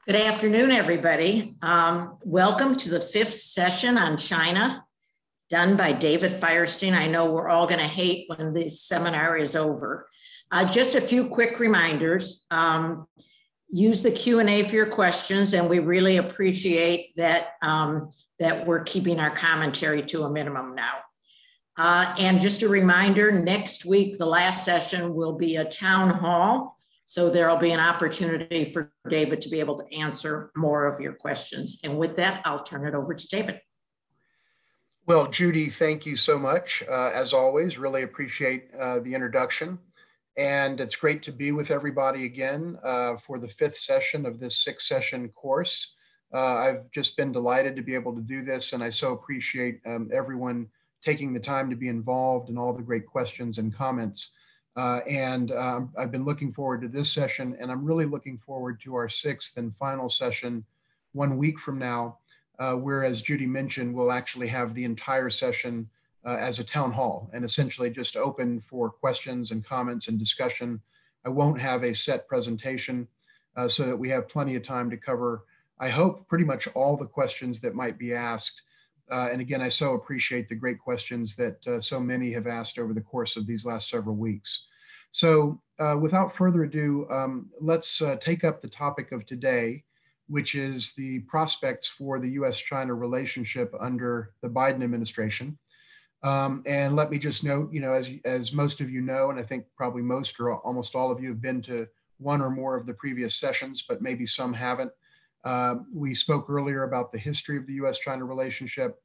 Good afternoon, everybody. Welcome to the fifth session on China, done by David Firestein. I know we're all going to hate when this seminar is over. Just a few quick reminders. Use the Q&A for your questions, and we really appreciate that, that we're keeping our commentary to a minimum now. And just a reminder, next week, the last session will be a town hall. So there'll be an opportunity for David to be able to answer more of your questions. And with that, I'll turn it over to David. Well, Judy, thank you so much. As always, really appreciate the introduction. And it's great to be with everybody again for the fifth session of this six-session course. I've just been delighted to be able to do this, and I so appreciate everyone taking the time to be involved and all the great questions and comments. I've been looking forward to this session, and I'm really looking forward to our sixth and final session 1 week from now, where, as Judy mentioned, we'll actually have the entire session as a town hall and essentially just open for questions and comments and discussion. I won't have a set presentation so that we have plenty of time to cover, I hope, pretty much all the questions that might be asked. And again, I so appreciate the great questions that so many have asked over the course of these last several weeks. So without further ado, let's take up the topic of today, which is the prospects for the U.S. China relationship under the Biden administration. And let me just note, as most of you know, and I think probably most or almost all of you have been to one or more of the previous sessions, but maybe some haven't. We spoke earlier about the history of the U.S. China relationship.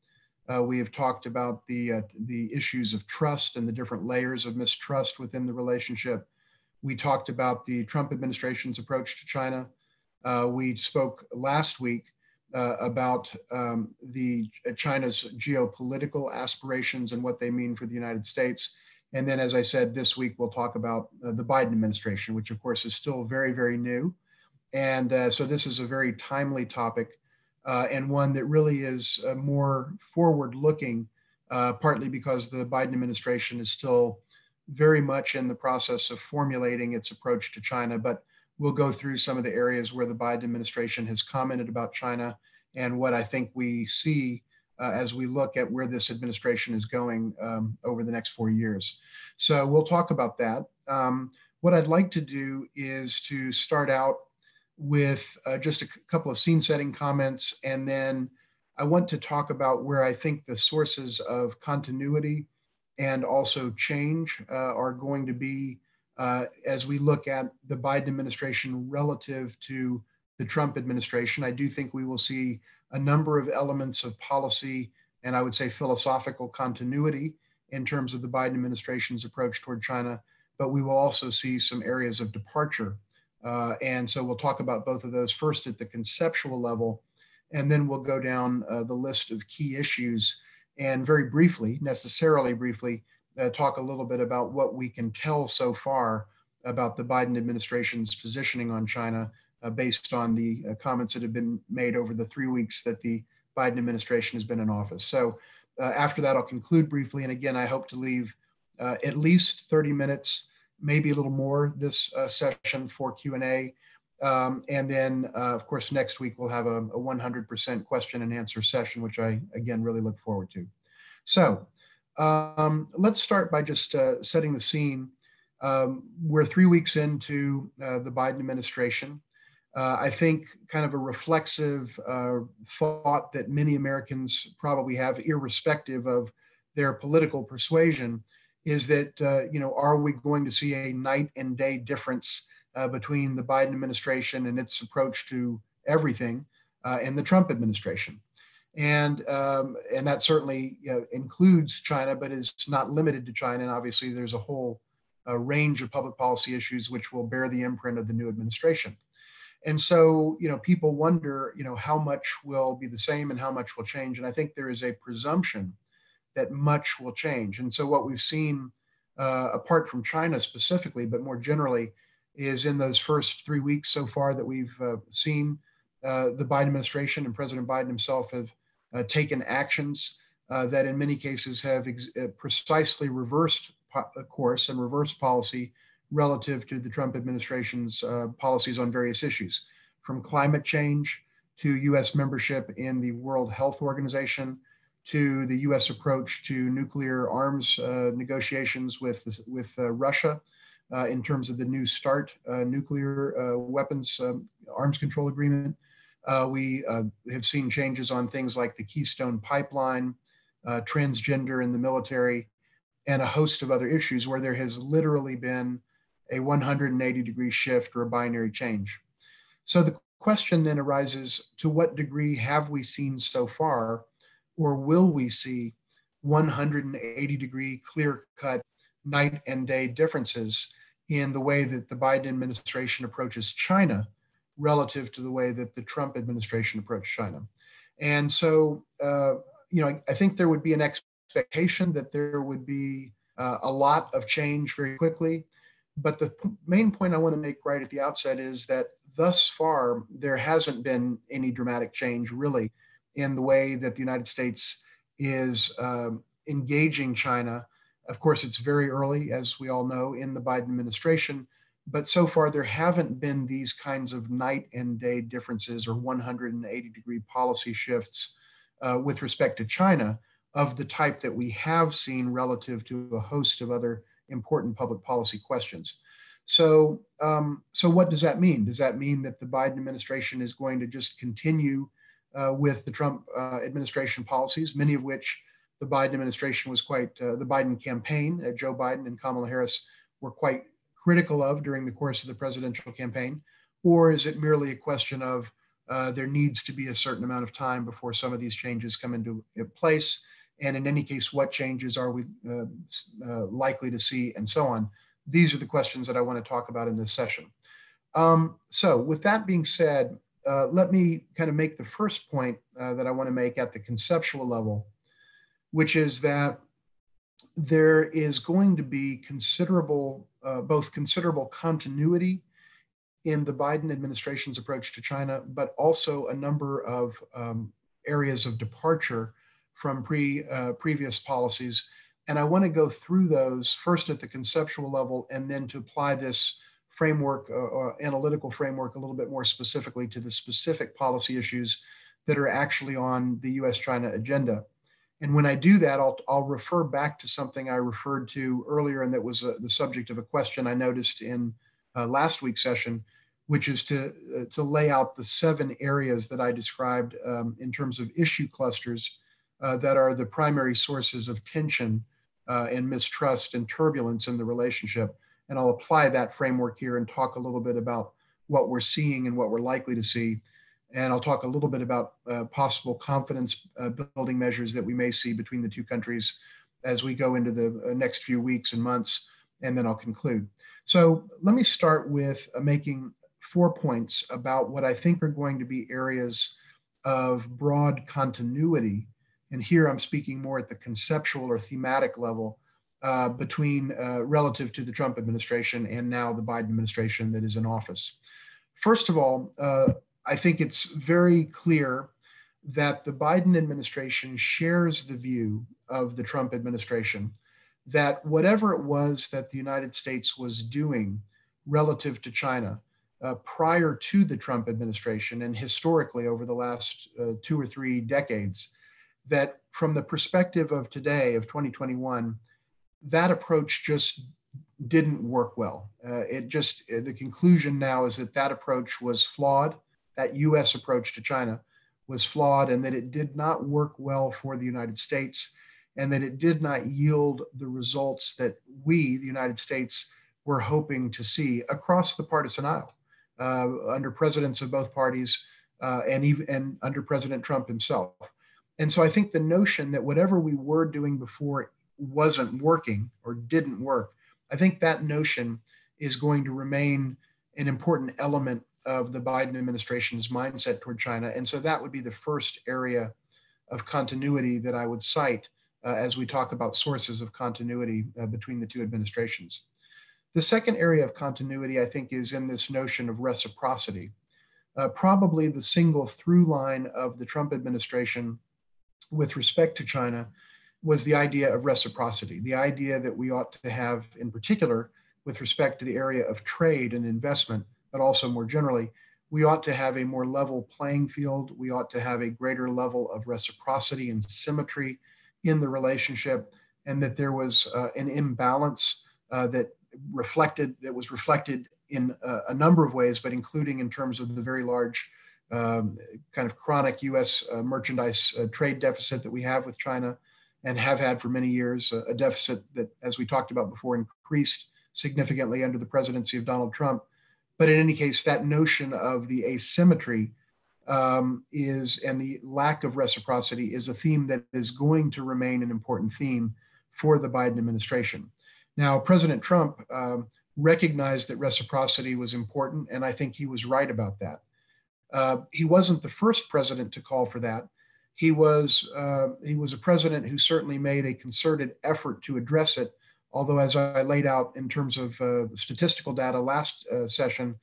We have talked about the issues of trust and the different layers of mistrust within the relationship. We talked about the Trump administration's approach to China. We spoke last week about China's geopolitical aspirations and what they mean for the United States. And then, as I said, this week we'll talk about the Biden administration, which of course is still very, very new. And so this is a very timely topic and one that really is more forward-looking, partly because the Biden administration is still very much in the process of formulating its approach to China. But we'll go through some of the areas where the Biden administration has commented about China and what I think we see as we look at where this administration is going over the next 4 years. So we'll talk about that. What I'd like to do is to start out with just a couple of scene-setting comments, and then I want to talk about where I think the sources of continuity and also change are going to be as we look at the Biden administration relative to the Trump administration. I do think we will see a number of elements of policy and I would say philosophical continuity in terms of the Biden administration's approach toward China, but we will also see some areas of departure. And so we'll talk about both of those first at the conceptual level, and then we'll go down the list of key issues and very briefly, necessarily briefly, talk a little bit about what we can tell so far about the Biden administration's positioning on China based on the comments that have been made over the 3 weeks that the Biden administration has been in office. So after that, I'll conclude briefly. And again, I hope to leave at least 30 minutes, maybe a little more this session for Q&A. And then, of course, next week we'll have a 100% question and answer session, which I, again, really look forward to. So let's start by just setting the scene. We're 3 weeks into the Biden administration. I think kind of a reflexive thought that many Americans probably have, irrespective of their political persuasion, is that, are we going to see a night and day difference between the Biden administration and its approach to everything and the Trump administration? And that certainly includes China, but is not limited to China. And obviously, there's a whole range of public policy issues which will bear the imprint of the new administration. And so, people wonder, how much will be the same and how much will change. And I think there is a presumption that much will change. And so what we've seen, apart from China specifically, but more generally, is in those first 3 weeks so far that we've seen the Biden administration and President Biden himself have taken actions that in many cases have precisely reversed course and reversed policy relative to the Trump administration's policies on various issues. from climate change to U.S. membership in the World Health Organization to the U.S. approach to nuclear arms negotiations with Russia in terms of the New START nuclear weapons arms control agreement. We have seen changes on things like the Keystone Pipeline, transgender in the military, and a host of other issues where there has literally been a 180-degree shift or a binary change. So the question then arises, to what degree have we seen so far, or will we see 180-degree clear-cut night and day differences in the way that the Biden administration approaches China relative to the way that the Trump administration approached China? And so, I think there would be an expectation that there would be a lot of change very quickly. But the main point I want to make right at the outset is that thus far, there hasn't been any dramatic change really in the way that the United States is engaging China. Of course, it's very early, as we all know, in the Biden administration. But so far, there haven't been these kinds of night and day differences or 180-degree policy shifts with respect to China of the type that we have seen relative to a host of other important public policy questions. So what does that mean? Does that mean that the Biden administration is going to just continue with the Trump administration policies, many of which the Biden administration was the Biden campaign, Joe Biden and Kamala Harris were quite critical of during the course of the presidential campaign? Or is it merely a question of there needs to be a certain amount of time before some of these changes come into place? And in any case, what changes are we likely to see, and so on? These are the questions that I want to talk about in this session. So with that being said, let me kind of make the first point that I want to make at the conceptual level, which is that there is going to be both considerable continuity in the Biden administration's approach to China, but also a number of areas of departure from previous policies. And I want to go through those first at the conceptual level, and then to apply this framework, analytical framework, a little bit more specifically to the specific policy issues that are actually on the U.S. China agenda. And when I do that, I'll refer back to something I referred to earlier, and that was the subject of a question I noticed in last week's session, which is to lay out the 7 areas that I described in terms of issue clusters that are the primary sources of tension and mistrust and turbulence in the relationship. And I'll apply that framework here and talk a little bit about what we're seeing and what we're likely to see. And I'll talk a little bit about possible confidence building measures that we may see between the two countries as we go into the next few weeks and months, and then I'll conclude. So let me start with making 4 points about what I think are going to be areas of broad continuity. And here I'm speaking more at the conceptual or thematic level between relative to the Trump administration and now the Biden administration that is in office. First of all, I think it's very clear that the Biden administration shares the view of the Trump administration that whatever it was that the United States was doing relative to China prior to the Trump administration and historically over the last 2 or 3 decades, that from the perspective of today, of 2021, that approach just didn't work well. The conclusion now is that that approach was flawed. That U.S. approach to China was flawed, and that it did not work well for the United States, and that it did not yield the results that we, the United States, were hoping to see across the partisan aisle under presidents of both parties and under President Trump himself. And so I think the notion that whatever we were doing before wasn't working or didn't work, I think that notion is going to remain an important element of the Biden administration's mindset toward China. And so that would be the first area of continuity that I would cite as we talk about sources of continuity between the two administrations. The second area of continuity, I think, is in this notion of reciprocity. Probably the single through line of the Trump administration with respect to China was the idea of reciprocity, the idea that we ought to have, in particular, with respect to the area of trade and investment, but also more generally, we ought to have a more level playing field. We ought to have a greater level of reciprocity and symmetry in the relationship, and that there was an imbalance that was reflected in a number of ways, but including in terms of the very large kind of chronic U.S. Merchandise trade deficit that we have with China and have had for many years, a deficit that, as we talked about before, increased significantly under the presidency of Donald Trump. But in any case, that notion of the asymmetry and the lack of reciprocity is a theme that is going to remain an important theme for the Biden administration. Now, President Trump recognized that reciprocity was important, and I think he was right about that. He wasn't the first president to call for that. He was a president who certainly made a concerted effort to address it, although, as I laid out in terms of statistical data last session,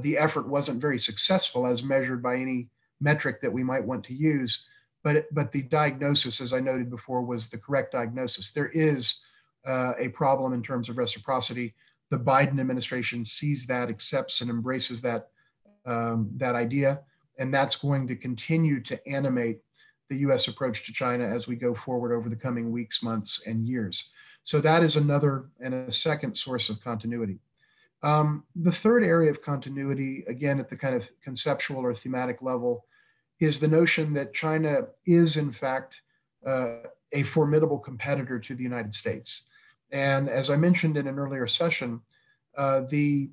the effort wasn't very successful as measured by any metric that we might want to use. But the diagnosis, as I noted before, was the correct diagnosis. There is a problem in terms of reciprocity. The Biden administration sees that, accepts and embraces that idea, and that's going to continue to animate the U.S. approach to China as we go forward over the coming weeks, months, and years. So that is another and a second source of continuity. The third area of continuity, again, at the kind of conceptual or thematic level, is the notion that China is, in fact, a formidable competitor to the United States. And as I mentioned in an earlier session, the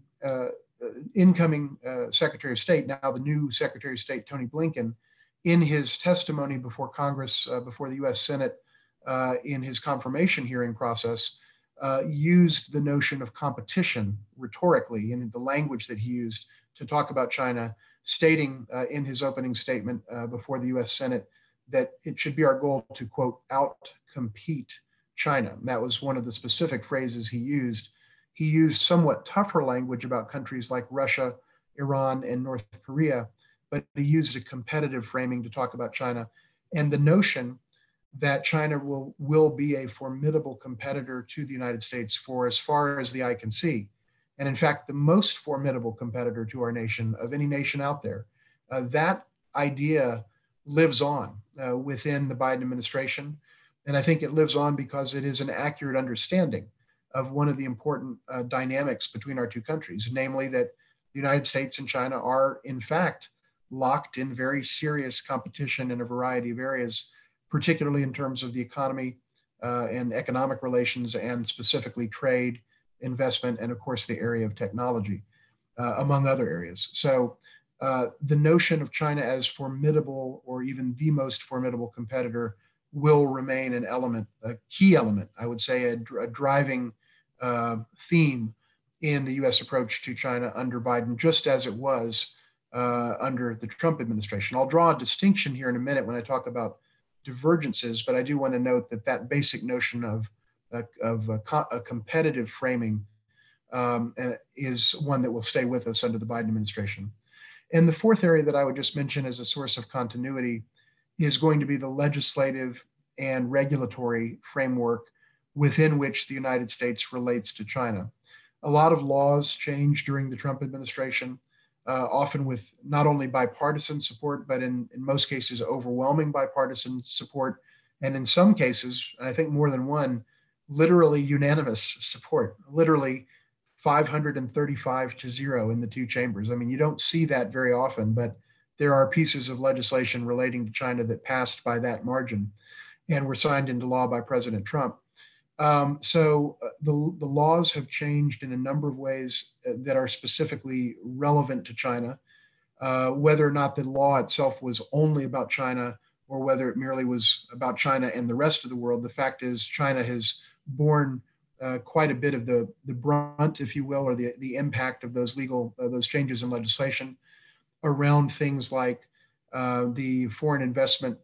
incoming Secretary of State, now the new Secretary of State, Tony Blinken, in his testimony before Congress, before the U.S. Senate, in his confirmation hearing process, used the notion of competition rhetorically in the language that he used to talk about China, stating in his opening statement before the U.S. Senate that it should be our goal to, quote, out-compete China. And that was one of the specific phrases he used. He used somewhat tougher language about countries like Russia, Iran, and North Korea, but he used a competitive framing to talk about China. And the notion that China will be a formidable competitor to the United States for as far as the eye can see. And in fact, the most formidable competitor to our nation of any nation out there. That idea lives on within the Biden administration. And I think it lives on because it is an accurate understanding of one of the important dynamics between our two countries, namely that the United States and China are, in fact, locked in very serious competition in a variety of areas, particularly in terms of the economy and economic relations, and specifically trade, investment, and of course the area of technology, among other areas. So the notion of China as formidable, or even the most formidable competitor, will remain an element, a key element, I would say, a driving theme in the U.S. approach to China under Biden, just as it was under the Trump administration. I'll draw a distinction here in a minute when I talk about divergences, but I do want to note that that basic notion of a competitive framing is one that will stay with us under the Biden administration. And the fourth area that I would just mention as a source of continuity is going to be the legislative and regulatory framework within which the United States relates to China. A lot of laws changed during the Trump administration, often with not only bipartisan support, but in most cases, overwhelming bipartisan support. And in some cases, I think more than one, literally unanimous support, literally 535-0 in the two chambers. I mean, you don't see that very often, but there are pieces of legislation relating to China that passed by that margin and were signed into law by President Trump. So the laws have changed in a number of ways that are specifically relevant to China. Whether or not the law itself was only about China, or whether it merely was about China and the rest of the world, the fact is China has borne quite a bit of the brunt, if you will, or the impact of those those changes in legislation around things like the Foreign Investment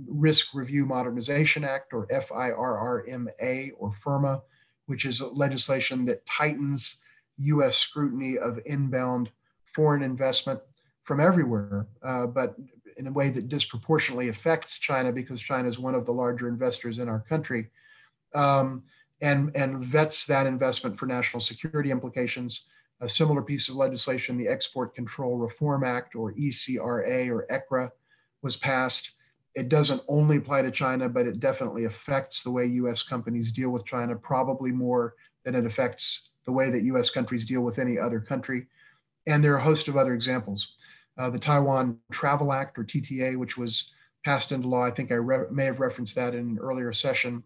Risk Review Modernization Act, or FIRRMA, or FIRMA, which is legislation that tightens U.S. scrutiny of inbound foreign investment from everywhere, but in a way that disproportionately affects China because China is one of the larger investors in our country, and vets that investment for national security implications. A similar piece of legislation, the Export Control Reform Act, or ECRA or ECRA, was passed. It doesn't only apply to China, but it definitely affects the way US companies deal with China, probably more than it affects the way that US countries deal with any other country. And there are a host of other examples. The Taiwan Travel Act, or TTA, which was passed into law, I think I may have referenced that in an earlier session,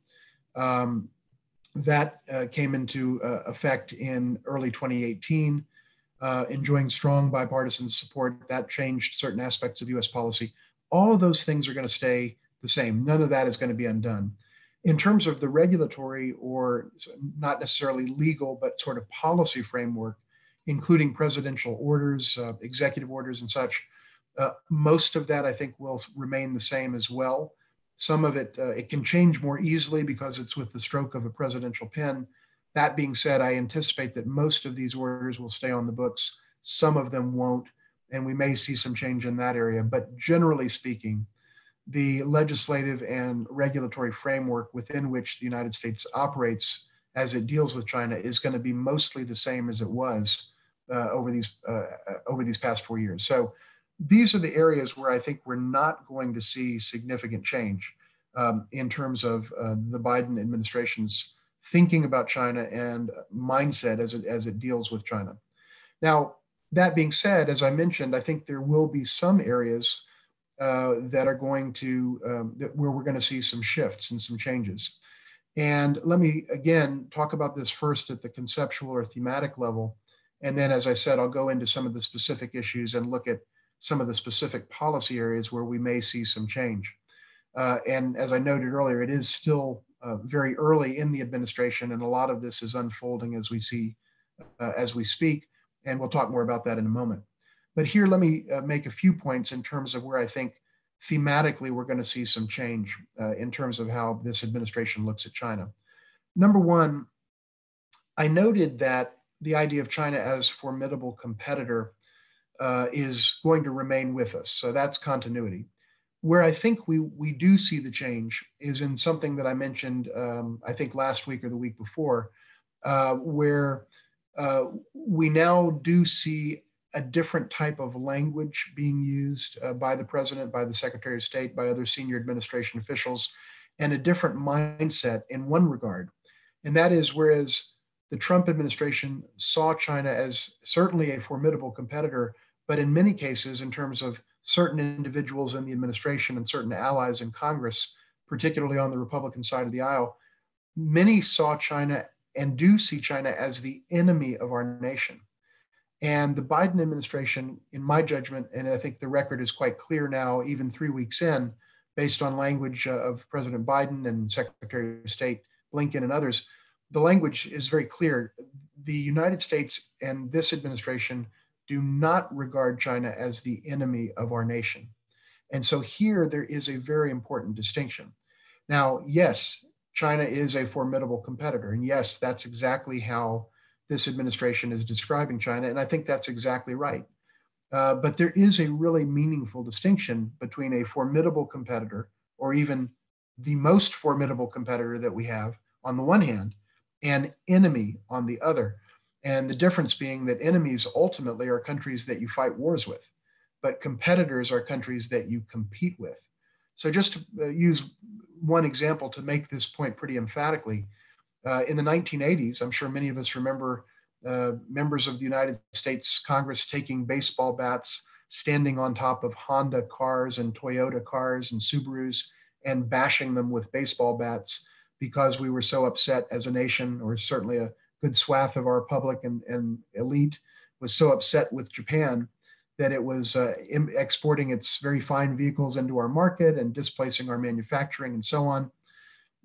that came into effect in early 2018, enjoying strong bipartisan support. That changed certain aspects of US policy. All of those things are going to stay the same. None of that is going to be undone. In terms of the regulatory, or not necessarily legal, but sort of policy framework, including presidential orders, executive orders and such, most of that I think will remain the same as well. Some of it, it can change more easily because it's with the stroke of a presidential pen. That being said, I anticipate that most of these orders will stay on the books. Some of them won't, and we may see some change in that area. But generally speaking, the legislative and regulatory framework within which the United States operates as it deals with China is going to be mostly the same as it was over these past 4 years. So these are the areas where I think we're not going to see significant change in terms of the Biden administration's thinking about China and mindset as it deals with China. Now, that being said, as I mentioned, I think there will be some areas that are going to, where we're going to see some shifts and some changes. And let me, again, talk about this first at the conceptual or thematic level. And then, as I said, I'll go into some of the specific issues and look at some of the specific policy areas where we may see some change. And as I noted earlier, it is still very early in the administration, and a lot of this is unfolding as we speak. And we'll talk more about that in a moment. But here, let me make a few points in terms of where I think thematically we're going to see some change in terms of how this administration looks at China. Number one, I noted that the idea of China as formidable competitor is going to remain with us. So that's continuity. Where I think we do see the change is in something that I mentioned, I think last week or the week before, where we now do see a different type of language being used by the president, by the Secretary of State, by other senior administration officials, and a different mindset in one regard. And that is, whereas the Trump administration saw China as certainly a formidable competitor, but in many cases, in terms of certain individuals in the administration and certain allies in Congress, particularly on the Republican side of the aisle, many saw China and do see China as the enemy of our nation. And the Biden administration, in my judgment, and I think the record is quite clear now, even 3 weeks in, based on language of President Biden and Secretary of State Blinken and others, the language is very clear. The United States and this administration do not regard China as the enemy of our nation. And so here there is a very important distinction. Now, yes, China is a formidable competitor. And yes, that's exactly how this administration is describing China. And I think that's exactly right. But there is a really meaningful distinction between a formidable competitor, or even the most formidable competitor that we have on the one hand, and enemy on the other. And the difference being that enemies ultimately are countries that you fight wars with, but competitors are countries that you compete with. So just to use one example to make this point pretty emphatically, in the 1980s, I'm sure many of us remember members of the United States Congress taking baseball bats, standing on top of Honda cars and Toyota cars and Subarus, and bashing them with baseball bats because we were so upset as a nation, or certainly a good swath of our public and elite was so upset with Japan that it was exporting its very fine vehicles into our market and displacing our manufacturing and so on.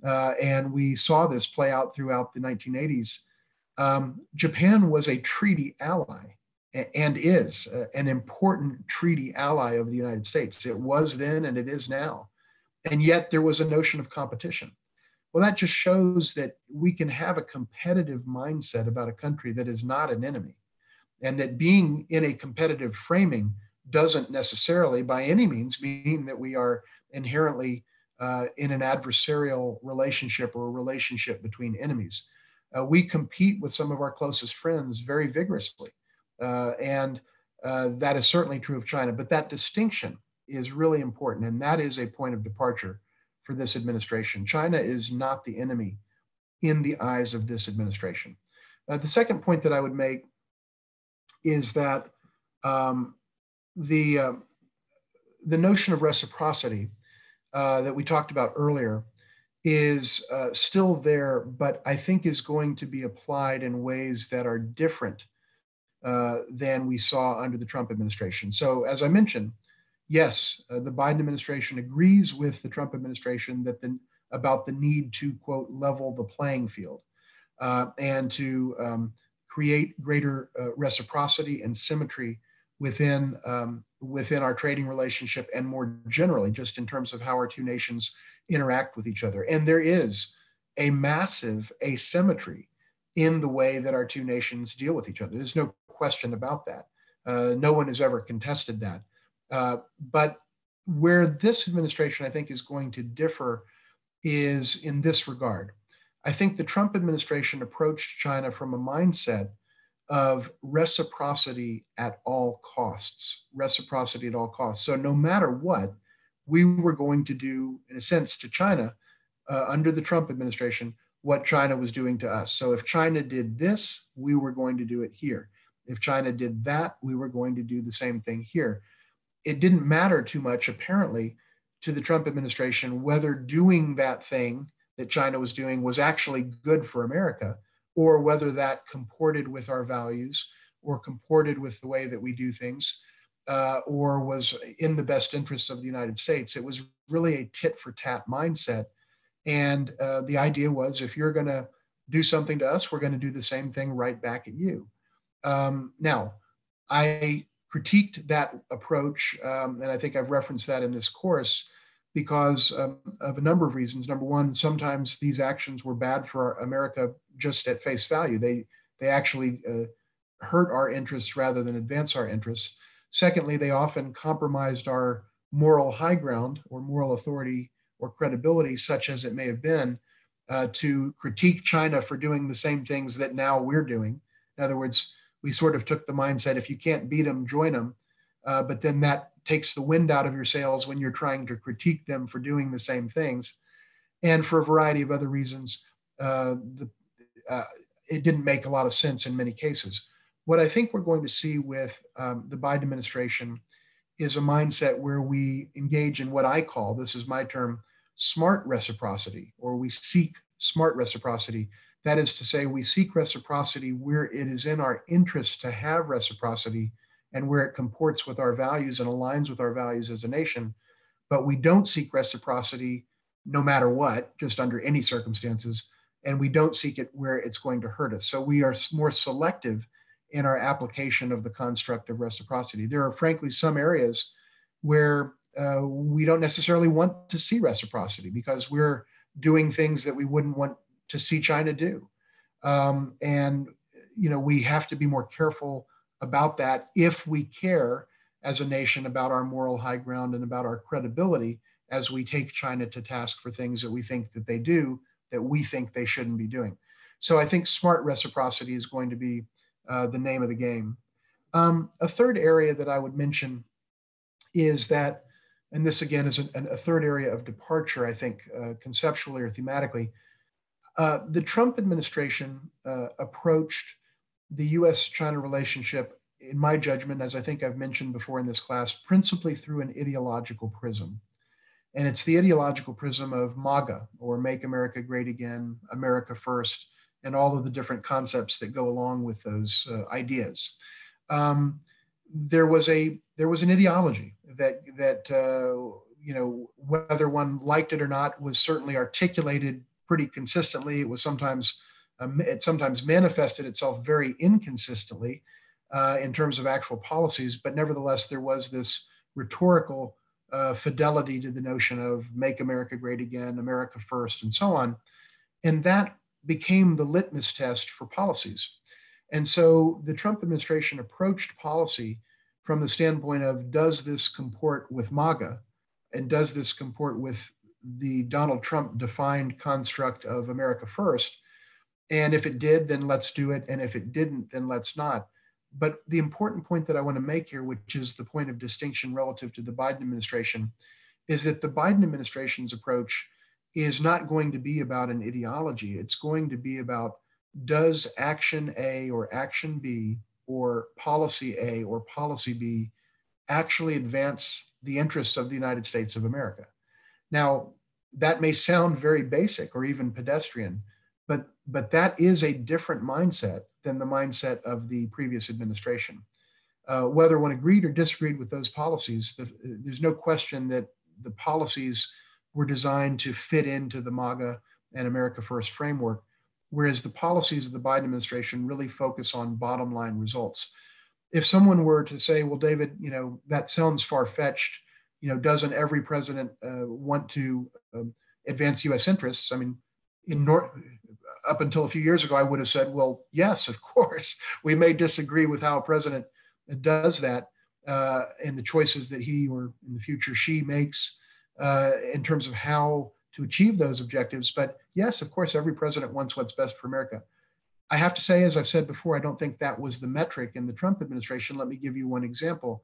And we saw this play out throughout the 1980s. Japan was a treaty ally and is an important treaty ally of the United States. It was then and it is now. And yet there was a notion of competition. Well, that just shows that we can have a competitive mindset about a country that is not an enemy, and that being in a competitive framing doesn't necessarily by any means mean that we are inherently in an adversarial relationship or a relationship between enemies. We compete with some of our closest friends very vigorously. And that is certainly true of China. But that distinction is really important. And that is a point of departure for this administration. China is not the enemy in the eyes of this administration. The second point that I would make is that the notion of reciprocity that we talked about earlier is still there, but I think is going to be applied in ways that are different than we saw under the Trump administration. So, as I mentioned, yes, the Biden administration agrees with the Trump administration that about the need to, quote, level the playing field and to create greater reciprocity and symmetry within our trading relationship, and more generally, just in terms of how our two nations interact with each other. And there is a massive asymmetry in the way that our two nations deal with each other. There's no question about that. No one has ever contested that. But where this administration, I think, is going to differ is in this regard. I think the Trump administration approached China from a mindset of reciprocity at all costs, reciprocity at all costs. So no matter what, we were going to do, in a sense, to China under the Trump administration, what China was doing to us. So if China did this, we were going to do it here. If China did that, we were going to do the same thing here. It didn't matter too much, apparently, to the Trump administration whether doing that thing that China was doing was actually good for America, or whether that comported with our values, or comported with the way that we do things, or was in the best interests of the United States. It was really a tit for tat mindset. And the idea was, if you're going to do something to us, we're going to do the same thing right back at you. Now, I critiqued that approach, and I think I've referenced that in this course, because of a number of reasons. Number one, sometimes these actions were bad for America just at face value. They actually hurt our interests rather than advance our interests. Secondly, they often compromised our moral high ground or moral authority or credibility, such as it may have been, to critique China for doing the same things that now we're doing. In other words, we sort of took the mindset, if you can't beat them, join them. But then that takes the wind out of your sails when you're trying to critique them for doing the same things. And for a variety of other reasons, it didn't make a lot of sense in many cases. What I think we're going to see with the Biden administration is a mindset where we engage in what I call, this is my term, smart reciprocity, or we seek smart reciprocity. That is to say, we seek reciprocity where it is in our interest to have reciprocity and where it comports with our values and aligns with our values as a nation. But we don't seek reciprocity no matter what, just under any circumstances, and we don't seek it where it's going to hurt us. So we are more selective in our application of the construct of reciprocity. There are frankly some areas where we don't necessarily want to see reciprocity because we're doing things that we wouldn't want to see China do. And we have to be more careful about that if we care as a nation about our moral high ground and about our credibility as we take China to task for things that we think that they do that we think they shouldn't be doing. So I think smart reciprocity is going to be the name of the game. A third area that I would mention is that, and this again is a third area of departure, I think, conceptually or thematically, the Trump administration approached the U.S. China relationship, in my judgment, as I think I've mentioned before in this class, principally through an ideological prism. And it's the ideological prism of MAGA, or Make America Great Again, America First, and all of the different concepts that go along with those ideas. There was an ideology that whether one liked it or not was certainly articulated pretty consistently. It was sometimes manifested itself very inconsistently in terms of actual policies, but nevertheless there was this rhetorical fidelity to the notion of Make America Great Again, America First, and so on, and that became the litmus test for policies. And so the Trump administration approached policy from the standpoint of, does this comport with MAGA? And does this comport with the Donald Trump defined construct of America First? And if it did, then let's do it. And if it didn't, then let's not. But the important point that I want to make here, which is the point of distinction relative to the Biden administration, is that the Biden administration's approach is not going to be about an ideology. It's going to be about, does action A or action B or policy A or policy B actually advance the interests of the United States of America? Now, that may sound very basic or even pedestrian, but that is a different mindset than the mindset of the previous administration. Whether one agreed or disagreed with those policies, there's no question that the policies were designed to fit into the MAGA and America First framework, whereas the policies of the Biden administration really focus on bottom line results. If someone were to say, well, David, that sounds far-fetched, doesn't every president want to advance U.S. interests? I mean, up until a few years ago, I would have said, well, yes, of course. We may disagree with how a president does that and the choices that he, or in the future she, makes in terms of how to achieve those objectives. But yes, of course, every president wants what's best for America. I have to say, as I've said before, I don't think that was the metric in the Trump administration. Let me give you one example.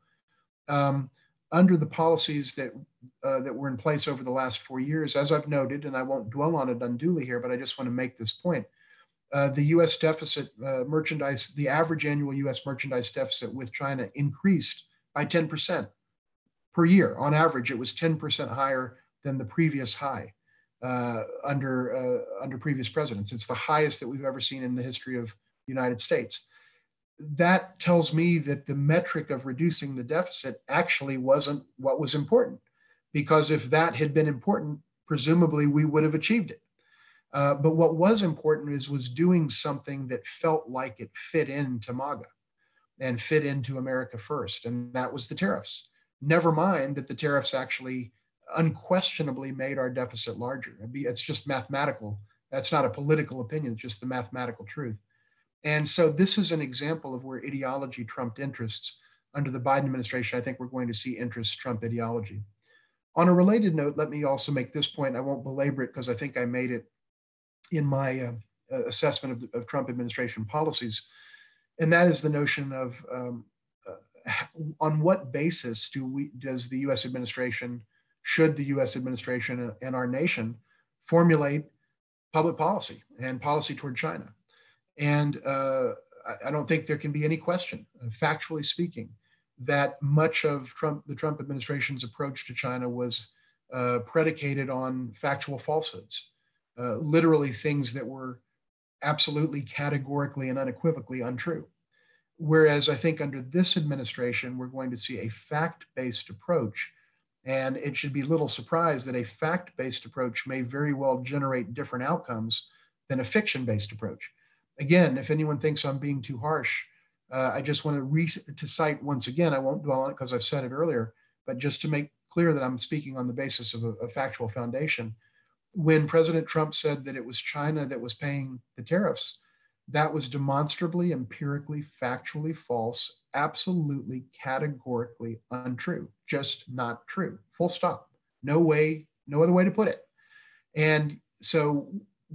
Under the policies that were in place over the last 4 years, as I've noted, and I won't dwell on it unduly here, but I just want to make this point. The U.S. deficit merchandise, the average annual U.S. merchandise deficit with China increased by 10% per year. On average, it was 10% higher than the previous high under previous presidents. It's the highest that we've ever seen in the history of the United States. That tells me that the metric of reducing the deficit actually wasn't what was important, because if that had been important, presumably we would have achieved it. But what was important was doing something that felt like it fit into MAGA and fit into America First, and that was the tariffs. Never mind that the tariffs actually unquestionably made our deficit larger. It's just mathematical. That's not a political opinion, it's just the mathematical truth. And so this is an example of where ideology trumped interests. Under the Biden administration, I think we're going to see interests trump ideology. On a related note, let me also make this point. I won't belabor it because I think I made it in my assessment of Trump administration policies. And that is the notion of on what basis does the U.S. administration, should the U.S. administration and our nation formulate public policy and policy toward China? And I don't think there can be any question, factually speaking, that much of the Trump administration's approach to China was predicated on factual falsehoods, literally things that were absolutely categorically and unequivocally untrue. Whereas I think under this administration, we're going to see a fact-based approach. And it should be little surprise that a fact-based approach may very well generate different outcomes than a fiction-based approach. Again, if anyone thinks I'm being too harsh, I just want to cite once again, I won't dwell on it because I've said it earlier, but just to make clear that I'm speaking on the basis of a factual foundation. When President Trump said that it was China that was paying the tariffs, that was demonstrably, empirically, factually false, absolutely, categorically untrue, just not true, full stop. No way, no other way to put it. And so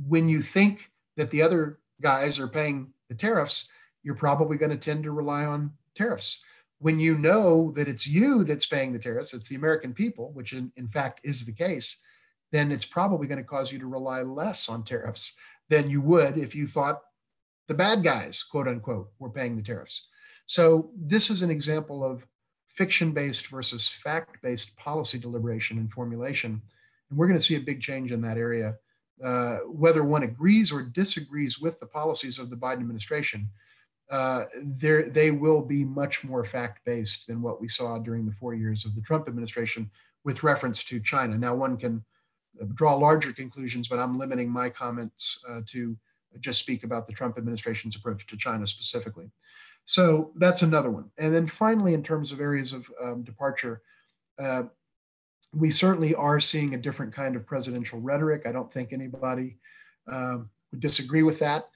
when you think that the other guys are paying the tariffs, you're probably going to tend to rely on tariffs. When you know that it's you that's paying the tariffs, it's the American people, which in fact is the case, then it's probably going to cause you to rely less on tariffs than you would if you thought the bad guys, quote unquote, were paying the tariffs. So this is an example of fiction-based versus fact-based policy deliberation and formulation. And we're going to see a big change in that area. Whether one agrees or disagrees with the policies of the Biden administration, they will be much more fact-based than what we saw during the 4 years of the Trump administration with reference to China. Now, one can draw larger conclusions, but I'm limiting my comments to just speak about the Trump administration's approach to China specifically. So that's another one. And then finally, in terms of areas of departure, we certainly are seeing a different kind of presidential rhetoric. I don't think anybody would disagree with that.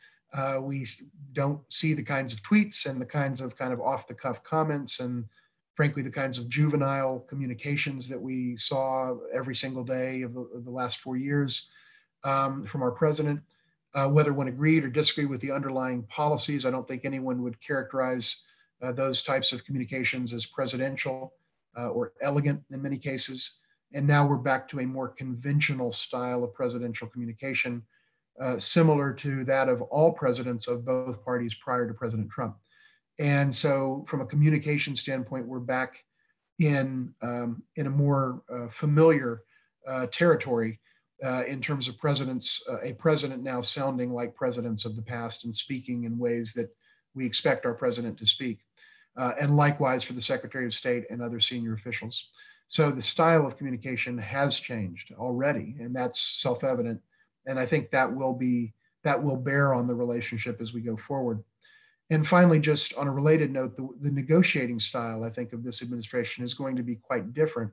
We don't see the kinds of tweets and the kinds of off-the-cuff comments and frankly, the kinds of juvenile communications that we saw every single day of the last 4 years from our president. whether one agreed or disagreed with the underlying policies. I don't think anyone would characterize those types of communications as presidential or elegant in many cases. And now we're back to a more conventional style of presidential communication, similar to that of all presidents of both parties prior to President Trump. And so from a communication standpoint, we're back in a more familiar territory in terms of presidents, a president now sounding like presidents of the past and speaking in ways that we expect our president to speak. And likewise for the Secretary of State and other senior officials. So the style of communication has changed already, and that's self-evident. And I think that will bear on the relationship as we go forward. And finally, just on a related note, the negotiating style, I think, of this administration is going to be quite different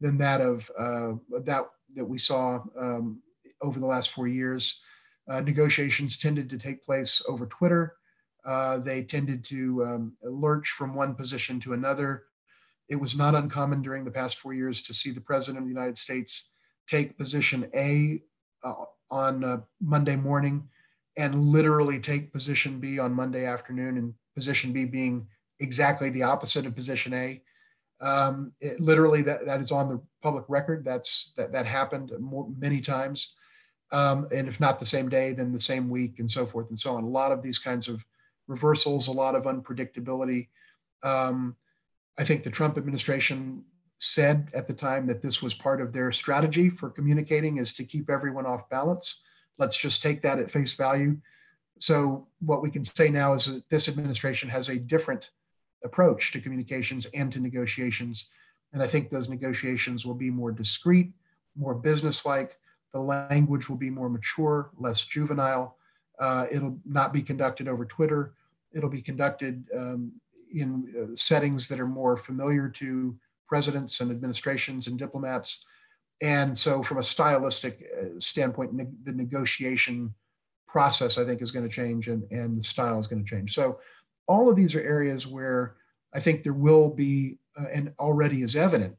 than that of that we saw over the last 4 years. Negotiations tended to take place over Twitter. They tended to lurch from one position to another. It was not uncommon during the past 4 years to see the President of the United States take position A on Monday morning and literally take position B on Monday afternoon, and position B being exactly the opposite of position A. Literally, that is on the public record. That happened many times, and if not the same day, then the same week, and so forth and so on. A lot of these kinds of reversals, a lot of unpredictability. I think the Trump administration said at the time that this was part of their strategy for communicating, is to keep everyone off balance. Let's just take that at face value. So what we can say now is that this administration has a different approach to communications and to negotiations. And I think those negotiations will be more discreet, more businesslike. The language will be more mature, less juvenile. It'll not be conducted over Twitter. It'll be conducted in settings that are more familiar to presidents and administrations and diplomats. And so from a stylistic standpoint, the negotiation process, I think, is going to change, and the style is going to change. So all of these are areas where I think there will be, and already is evident,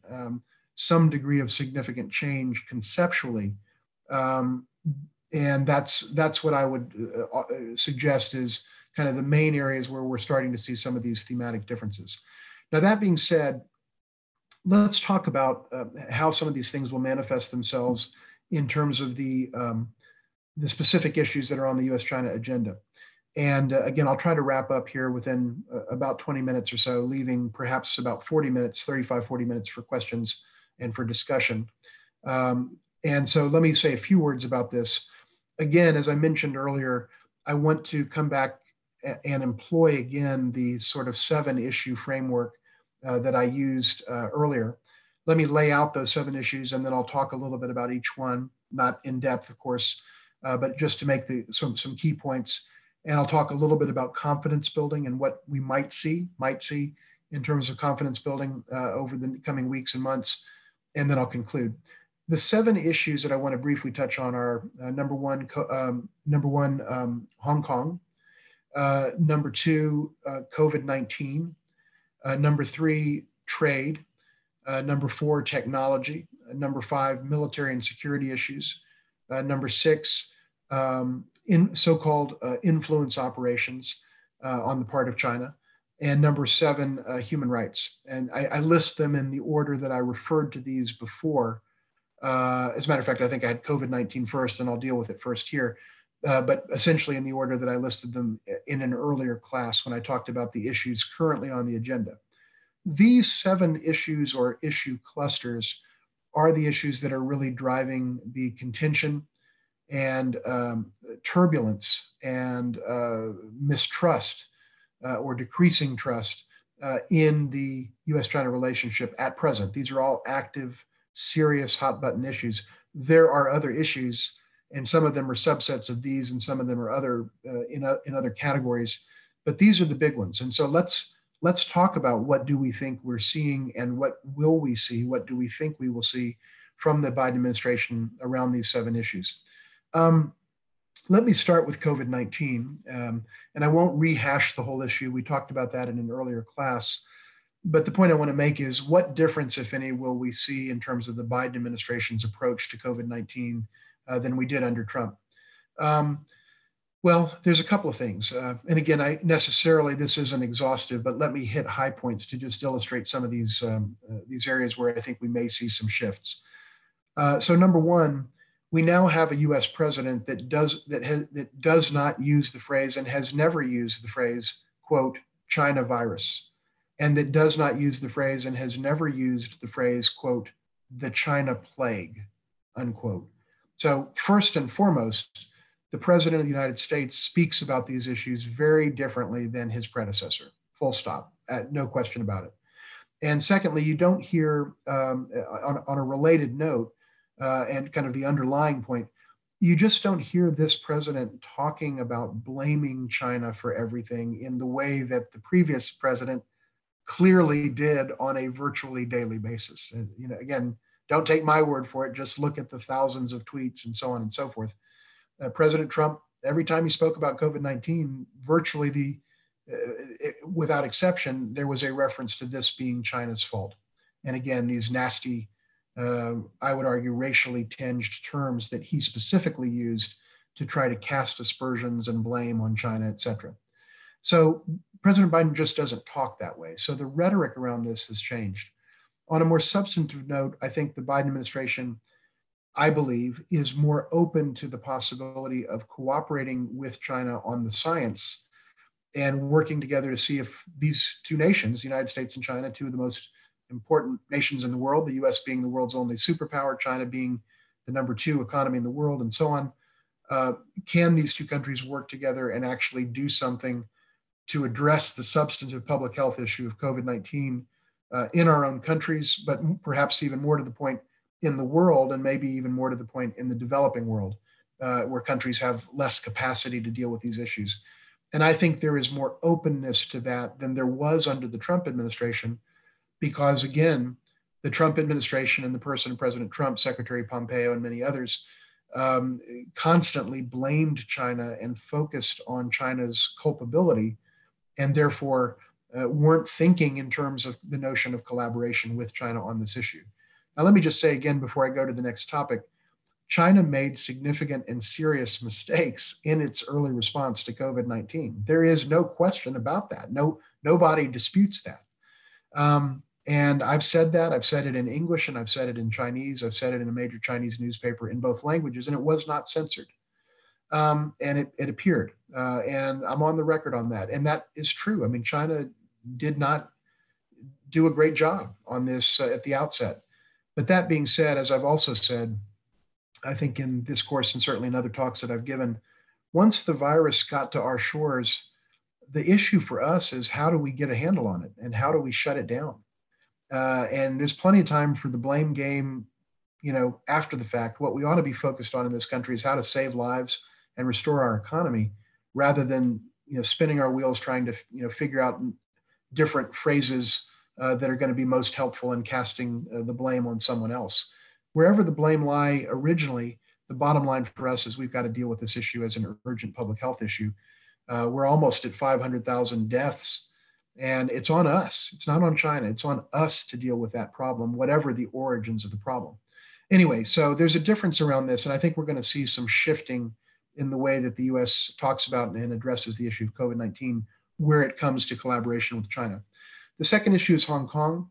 some degree of significant change conceptually. And that's what I would suggest is kind of the main areas where we're starting to see some of these thematic differences. Now, that being said, let's talk about how some of these things will manifest themselves in terms of the specific issues that are on the U.S. China agenda. And again, I'll try to wrap up here within about 20 minutes or so, leaving perhaps about 40 minutes, 35, 40 minutes for questions and for discussion. And so let me say a few words about this. Again, as I mentioned earlier, I want to come back and employ again the sort of 7-issue framework that I used earlier. Let me lay out those 7 issues, and then I'll talk a little bit about each one, not in depth, of course, but just to make some key points. And I'll talk a little bit about confidence building and what we might see in terms of confidence building over the coming weeks and months, and then I'll conclude. The 7 issues that I want to briefly touch on are number one, Hong Kong. Number 2, COVID-19. Number 3, trade. Number 4, technology. Number 5, military and security issues. Number 6, in so-called influence operations on the part of China. And number 7, human rights. And I list them in the order that I referred to these before. As a matter of fact, I think I had COVID-19 first, and I'll deal with it first here. But essentially in the order that I listed them in an earlier class when I talked about the issues currently on the agenda. These 7 issues or issue clusters are the issues that are really driving the contention and turbulence and mistrust or decreasing trust in the U.S.-China relationship at present. These are all active, serious, hot-button issues. There are other issues, and some of them are subsets of these, and some of them are other in other categories. But these are the big ones. And so let's talk about what do we think we're seeing, and what will we see? What do we think we will see from the Biden administration around these 7 issues? Let me start with COVID-19, and I won't rehash the whole issue. We talked about that in an earlier class. But the point I want to make is, what difference, if any, will we see in terms of the Biden administration's approach to COVID-19 than we did under Trump? Well, there's a couple of things. And again, this isn't exhaustive, but let me hit high points to just illustrate some of these areas where I think we may see some shifts. So number one, we now have a U.S. president that does not use the phrase and has never used the phrase, quote, China virus, and that does not use the phrase and has never used the phrase, quote, the China plague, unquote. So first and foremost, the president of the United States speaks about these issues very differently than his predecessor, full stop, no question about it. And secondly, you don't hear, on a related note, and kind of the underlying point, you just don't hear this president talking about blaming China for everything in the way that the previous president clearly did on a virtually daily basis. And, again, don't take my word for it. Just look at the thousands of tweets and so on and so forth. President Trump, every time he spoke about COVID-19, virtually without exception, there was a reference to this being China's fault. And again, these nasty, I would argue, racially tinged terms that he specifically used to try to cast aspersions and blame on China, et cetera. So President Biden just doesn't talk that way. So the rhetoric around this has changed. On a more substantive note, I think the Biden administration, I believe, is more open to the possibility of cooperating with China on the science and working together to see if these two nations, the United States and China, two of the most important nations in the world, the US being the world's only superpower, China being the number 2 economy in the world, and so on, can these two countries work together and actually do something to address the substantive public health issue of COVID-19 in our own countries, but perhaps even more to the point in the world, and maybe even more to the point in the developing world, where countries have less capacity to deal with these issues. And I think there is more openness to that than there was under the Trump administration, because again, the Trump administration and the person of President Trump, Secretary Pompeo, and many others constantly blamed China and focused on China's culpability, and therefore weren't thinking in terms of the notion of collaboration with China on this issue. Now, let me just say again, before I go to the next topic, China made significant and serious mistakes in its early response to COVID-19. There is no question about that. Nobody disputes that. And I've said that. I've said it in English and I've said it in Chinese. I've said it in a major Chinese newspaper in both languages, and it was not censored. And it appeared. And I'm on the record on that. And that is true. I mean, China did not do a great job on this at the outset. But that being said, as I've also said, I think in this course and certainly in other talks that I've given, once the virus got to our shores, the issue for us is how do we get a handle on it and how do we shut it down? And there's plenty of time for the blame game, after the fact. What we ought to be focused on in this country is how to save lives and restore our economy, rather than spinning our wheels trying to figure out different phrases that are going to be most helpful in casting the blame on someone else. Wherever the blame lie originally, the bottom line for us is we've got to deal with this issue as an urgent public health issue. We're almost at 500,000 deaths, and it's on us. It's not on China. It's on us to deal with that problem, whatever the origins of the problem. Anyway, so there's a difference around this, and I think we're going to see some shifting in the way that the U.S. talks about and addresses the issue of COVID-19 where it comes to collaboration with China. The second issue is Hong Kong.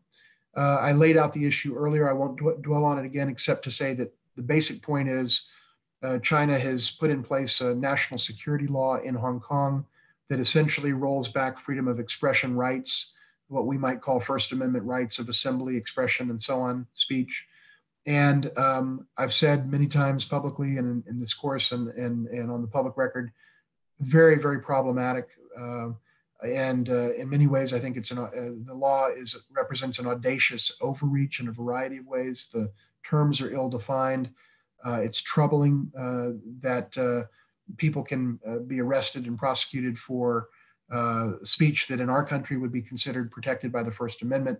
I laid out the issue earlier. I won't dwell on it again, except to say that the basic point is China has put in place a national security law in Hong Kong that essentially rolls back freedom of expression rights, what we might call First Amendment rights of assembly, expression, and so on, speech. And I've said many times publicly and in this course and on the public record, very, very problematic. And in many ways, I think the law represents an audacious overreach in a variety of ways. The terms are ill-defined. It's troubling that people can be arrested and prosecuted for speech that in our country would be considered protected by the First Amendment.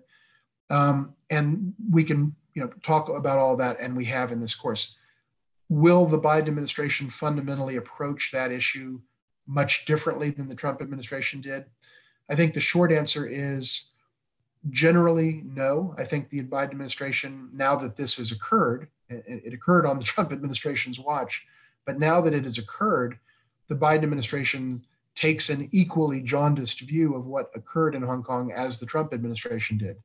And we can talk about all that, and we have in this course. Will the Biden administration fundamentally approach that issue much differently than the Trump administration did? I think the short answer is generally no. I think the Biden administration, now that this has occurred, it occurred on the Trump administration's watch, but now that it has occurred, the Biden administration takes an equally jaundiced view of what occurred in Hong Kong as the Trump administration did.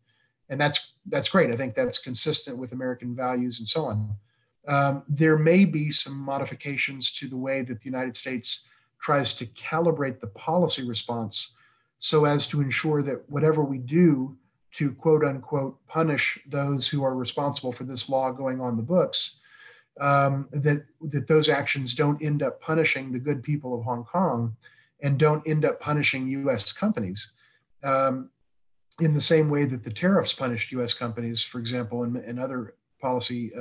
And that's great. I think that's consistent with American values and so on. There may be some modifications to the way that the United States tries to calibrate the policy response so as to ensure that whatever we do to quote unquote punish those who are responsible for this law going on the books, that those actions don't end up punishing the good people of Hong Kong and don't end up punishing U.S. companies in the same way that the tariffs punished U.S. companies, for example, and other policies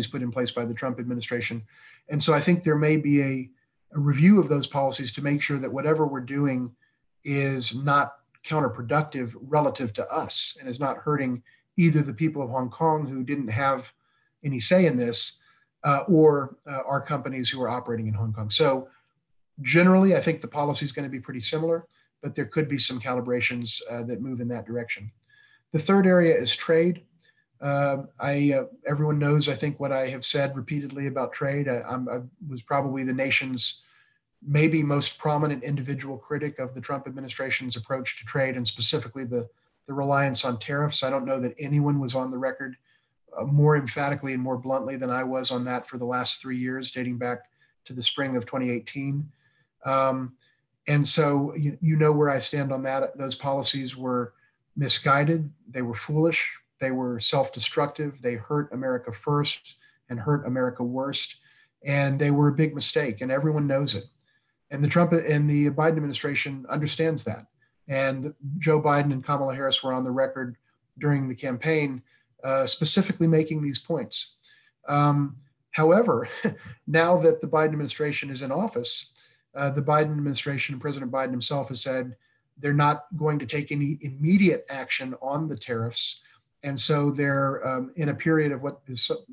put in place by the Trump administration. And so I think there may be a review of those policies to make sure that whatever we're doing is not counterproductive relative to us and is not hurting either the people of Hong Kong who didn't have any say in this or our companies who are operating in Hong Kong. So generally, I think the policy is going to be pretty similar, but there could be some calibrations that move in that direction. The third area is trade. Everyone knows, I think, what I have said repeatedly about trade. I was probably the nation's maybe most prominent individual critic of the Trump administration's approach to trade, and specifically the reliance on tariffs. I don't know that anyone was on the record more emphatically and more bluntly than I was on that for the last 3 years, dating back to the spring of 2018. And so you know where I stand on that. Those policies were misguided. They were foolish. They were self-destructive. They hurt America first and hurt America worst. And they were a big mistake, and everyone knows it. And the Trump and the Biden administration understands that. And Joe Biden and Kamala Harris were on the record during the campaign specifically making these points. However, now that the Biden administration is in office, the Biden administration and President Biden himself has said they're not going to take any immediate action on the tariffs. And so they're in a period of what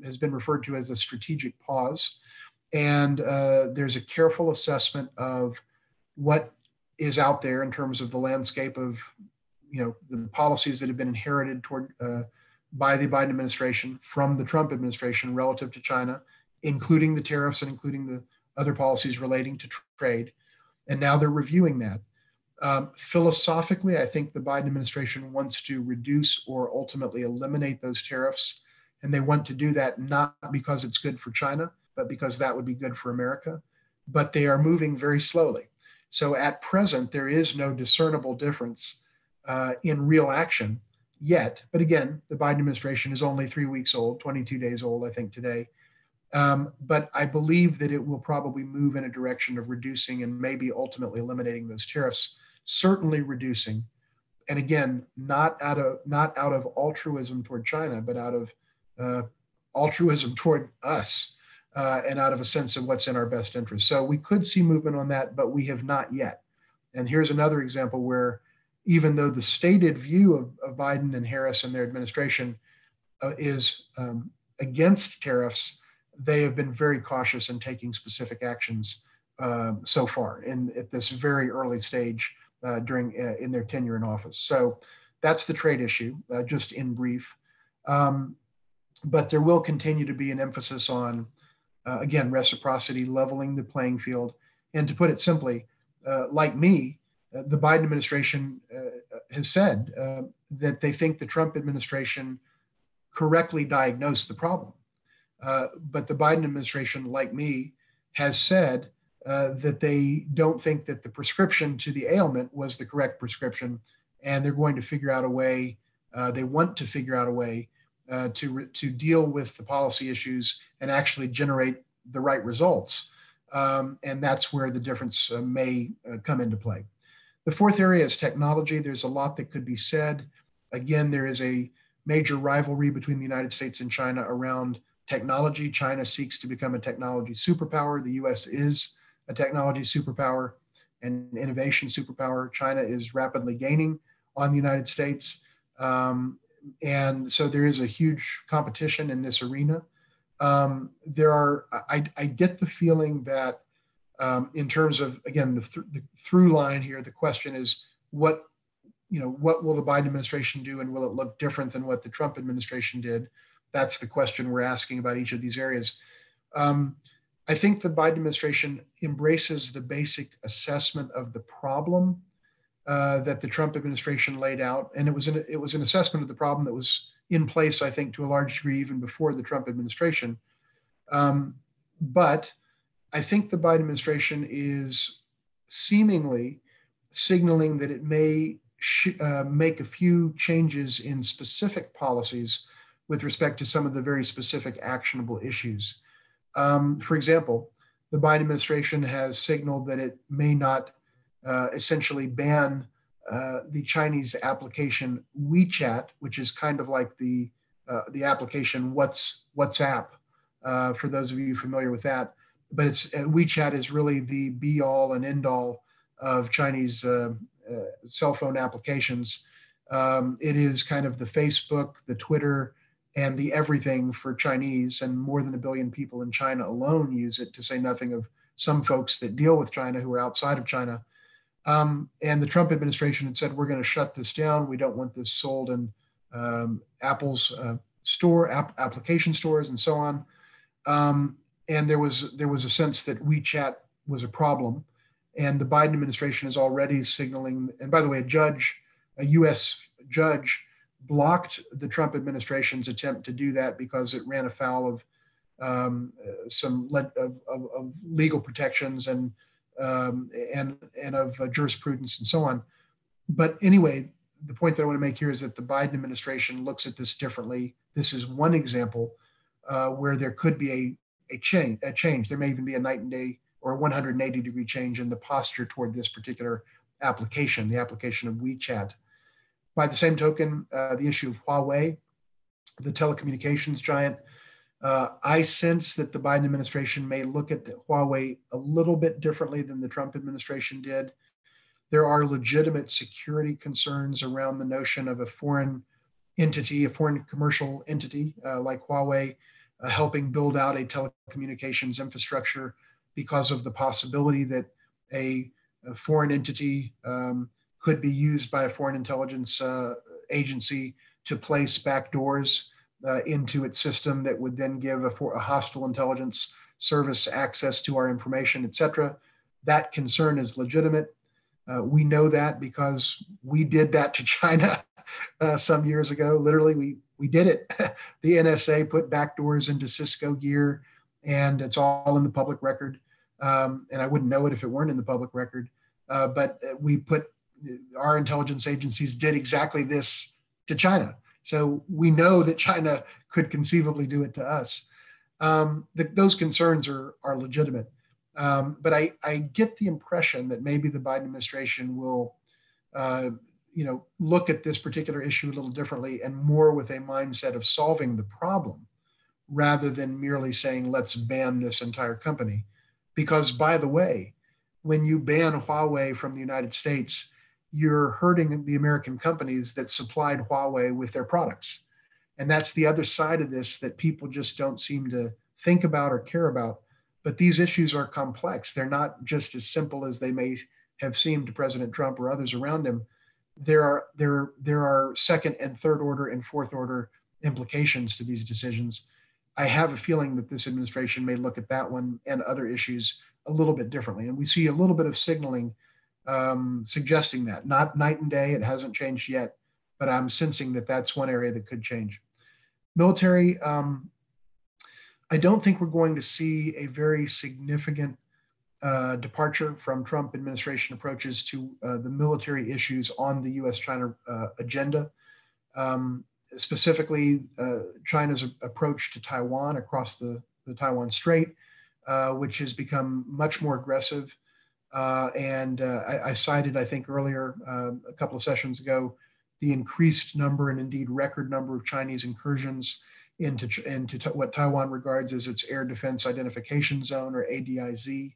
has been referred to as a strategic pause. And there's a careful assessment of what is out there in terms of the landscape of, the policies that have been inherited by the Biden administration from the Trump administration relative to China, including the tariffs and including the other policies relating to trade. And now they're reviewing that. Philosophically, I think the Biden administration wants to reduce or ultimately eliminate those tariffs. And they want to do that not because it's good for China, but because that would be good for America. But they are moving very slowly. So at present, there is no discernible difference in real action yet. But again, the Biden administration is only 3 weeks old, 22 days old, I think, today. But I believe that it will probably move in a direction of reducing and maybe ultimately eliminating those tariffs, certainly reducing. And again, not out of altruism toward China, but out of altruism toward us and out of a sense of what's in our best interest. So we could see movement on that, but we have not yet. And here's another example where even though the stated view of Biden and Harris and their administration is against tariffs, they have been very cautious in taking specific actions so far at this very early stage in their tenure in office. So that's the trade issue, just in brief. But there will continue to be an emphasis on, again, reciprocity, leveling the playing field. And to put it simply, like me, the Biden administration has said that they think the Trump administration correctly diagnosed the problem. But the Biden administration, like me, has said that they don't think that the prescription to the ailment was the correct prescription, and they're going to figure out a way, they want to figure out a way to deal with the policy issues and actually generate the right results. And that's where the difference may come into play. The fourth area is technology. There's a lot that could be said. Again, there is a major rivalry between the United States and China around technology. China seeks to become a technology superpower. The U.S. is a technology superpower and innovation superpower. China is rapidly gaining on the United States. And so there is a huge competition in this arena. I get the feeling that in terms of, again, the through line here, the question is what will the Biden administration do, and will it look different than what the Trump administration did? That's the question we're asking about each of these areas. I think the Biden administration embraces the basic assessment of the problem that the Trump administration laid out, and it was an assessment of the problem that was in place, I think, to a large degree even before the Trump administration. But I think the Biden administration is seemingly signaling that it may make a few changes in specific policies with respect to some of the very specific actionable issues. For example, the Biden administration has signaled that it may not essentially ban the Chinese application Wechat, which is kind of like the application WhatsApp, for those of you familiar with that. But Wechat is really the be all and end all of Chinese cell phone applications. It is kind of the Facebook, the Twitter, and the everything for Chinese, and more than 1 billion people in China alone use it, to say nothing of some folks that deal with China who are outside of China. And the Trump administration had said, we're going to shut this down. We don't want this sold in Apple's application stores and so on. And there was a sense that WeChat was a problem. And the Biden administration is already signaling, and by the way, a U.S. judge blocked the Trump administration's attempt to do that because it ran afoul of some of legal protections and of jurisprudence and so on. But anyway, the point that I want to make here is that the Biden administration looks at this differently. This is one example where there could be a change. There may even be a night and day or a 180-degree change in the posture toward this particular application, the application of WeChat. By the same token, the issue of Huawei, the telecommunications giant, I sense that the Biden administration may look at Huawei a little bit differently than the Trump administration did. There are legitimate security concerns around the notion of a foreign entity, a foreign commercial entity like Huawei, helping build out a telecommunications infrastructure because of the possibility that a foreign entity could be used by a foreign intelligence agency to place backdoors into its system that would then give a hostile intelligence service access to our information, et cetera. That concern is legitimate. We know that because we did that to China some years ago. Literally, we did it. The NSA put backdoors into Cisco gear, and it's all in the public record. And I wouldn't know it if it weren't in the public record. But our intelligence agencies did exactly this to China. So we know that China could conceivably do it to us. Those concerns are legitimate. But I get the impression that maybe the Biden administration will look at this particular issue a little differently and more with a mindset of solving the problem rather than merely saying, let's ban this entire company. Because, by the way, when you ban Huawei from the United States, you're hurting the American companies that supplied Huawei with their products. And that's the other side of this that people just don't seem to think about or care about. But these issues are complex. They're not just as simple as they may have seemed to President Trump or others around him. There are second and third order and fourth order implications to these decisions. I have a feeling that this administration may look at that one and other issues a little bit differently. And we see a little bit of signaling suggesting that. Not night and day, it hasn't changed yet, but I'm sensing that that's one area that could change. Military, I don't think we're going to see a very significant departure from Trump administration approaches to the military issues on the U.S. China agenda. Specifically, China's approach to Taiwan across the Taiwan Strait, which has become much more aggressive. And I cited, I think earlier, a couple of sessions ago, the increased number and indeed record number of Chinese incursions into what Taiwan regards as its Air Defense Identification Zone, or ADIZ.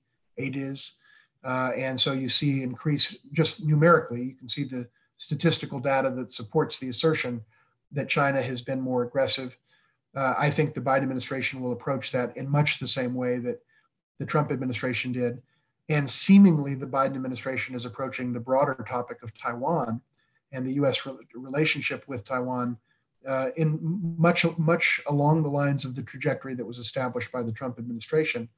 And so you see increase just numerically, you can see the statistical data that supports the assertion that China has been more aggressive. I think the Biden administration will approach that in much the same way that the Trump administration did. And seemingly the Biden administration is approaching the broader topic of Taiwan and the U.S. relationship with Taiwan in much along the lines of the trajectory that was established by the Trump administration.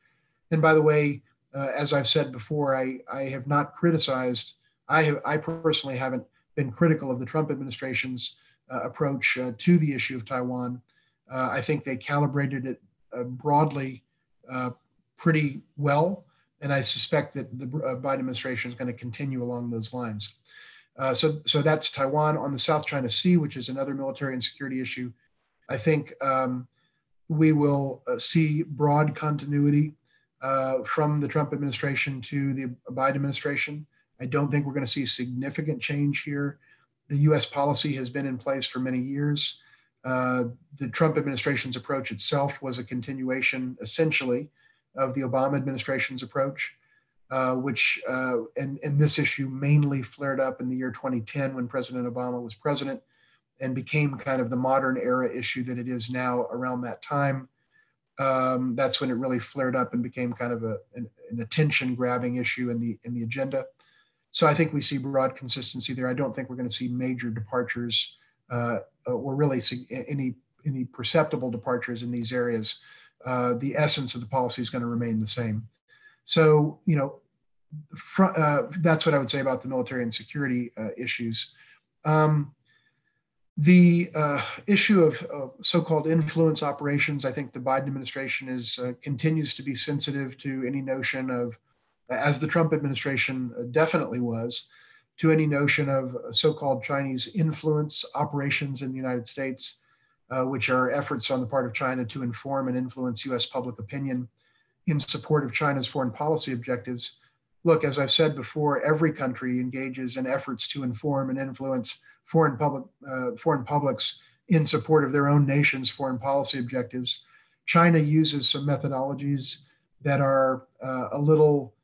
And by the way, as I've said before, I have not criticized, I personally haven't been critical of the Trump administration's approach to the issue of Taiwan. I think they calibrated it broadly pretty well, and I suspect that the Biden administration is going to continue along those lines. So that's Taiwan. On the South China Sea, which is another military and security issue, I think we will see broad continuity from the Trump administration to the Biden administration. I don't think we're going to see significant change here. The U.S. policy has been in place for many years. The Trump administration's approach itself was a continuation, essentially, of the Obama administration's approach, and this issue mainly flared up in the year 2010 when President Obama was president, and became kind of the modern era issue that it is now around that time. That's when it really flared up and became kind of an attention-grabbing issue in the agenda. So I think we see broad consistency there. I don't think we're going to see major departures or really any perceptible departures in these areas. The essence of the policy is going to remain the same. So, that's what I would say about the military and security issues. The issue of so-called influence operations, I think the Biden administration continues to be sensitive to any notion of, as the Trump administration definitely was, to any notion of so-called Chinese influence operations in the United States, which are efforts on the part of China to inform and influence U.S. public opinion in support of China's foreign policy objectives. Look, as I've said before, every country engages in efforts to inform and influence foreign publics in support of their own nation's foreign policy objectives. China uses some methodologies that are a little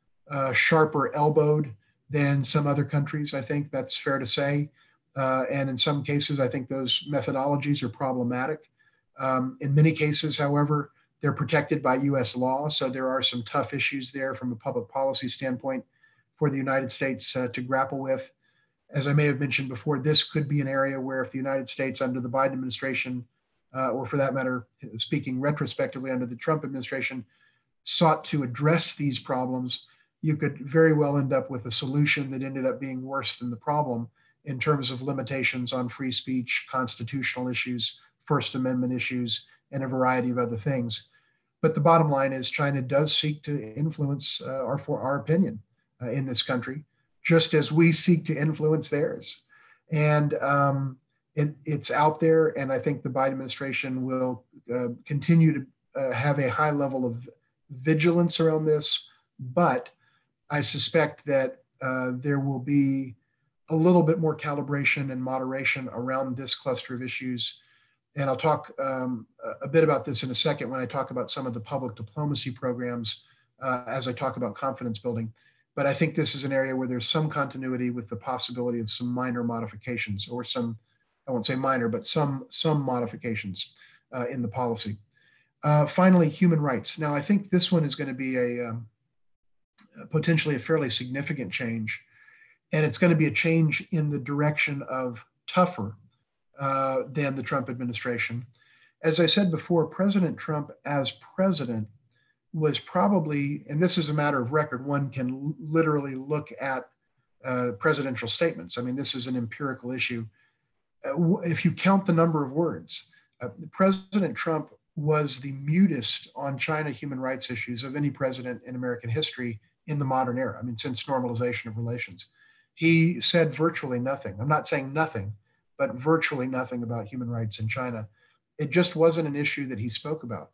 sharper elbowed than some other countries. I think that's fair to say. And in some cases, I think those methodologies are problematic. In many cases, however, they're protected by U.S. law. So there are some tough issues there from a public policy standpoint for the United States to grapple with. As I may have mentioned before, this could be an area where if the United States under the Biden administration, or for that matter, speaking retrospectively under the Trump administration, sought to address these problems, you could very well end up with a solution that ended up being worse than the problem in terms of limitations on free speech, constitutional issues, First Amendment issues, and a variety of other things. But the bottom line is China does seek to influence our opinion in this country, just as we seek to influence theirs. And it's out there, and I think the Biden administration will continue to have a high level of vigilance around this, but I suspect that there will be a little bit more calibration and moderation around this cluster of issues. And I'll talk a bit about this in a second when I talk about some of the public diplomacy programs as I talk about confidence building. But I think this is an area where there's some continuity with the possibility of some minor modifications, or some, I won't say minor, but some modifications in the policy. Finally, human rights. Now, I think this one is going to be potentially a fairly significant change, and it's going to be a change in the direction of tougher than the Trump administration. As I said before, President Trump as president was probably, and this is a matter of record, one can literally look at presidential statements. I mean, this is an empirical issue. If you count the number of words, President Trump was the mutest on China human rights issues of any president in American history in the modern era. I mean, since normalization of relations. He said virtually nothing. I'm not saying nothing, but virtually nothing about human rights in China. It just wasn't an issue that he spoke about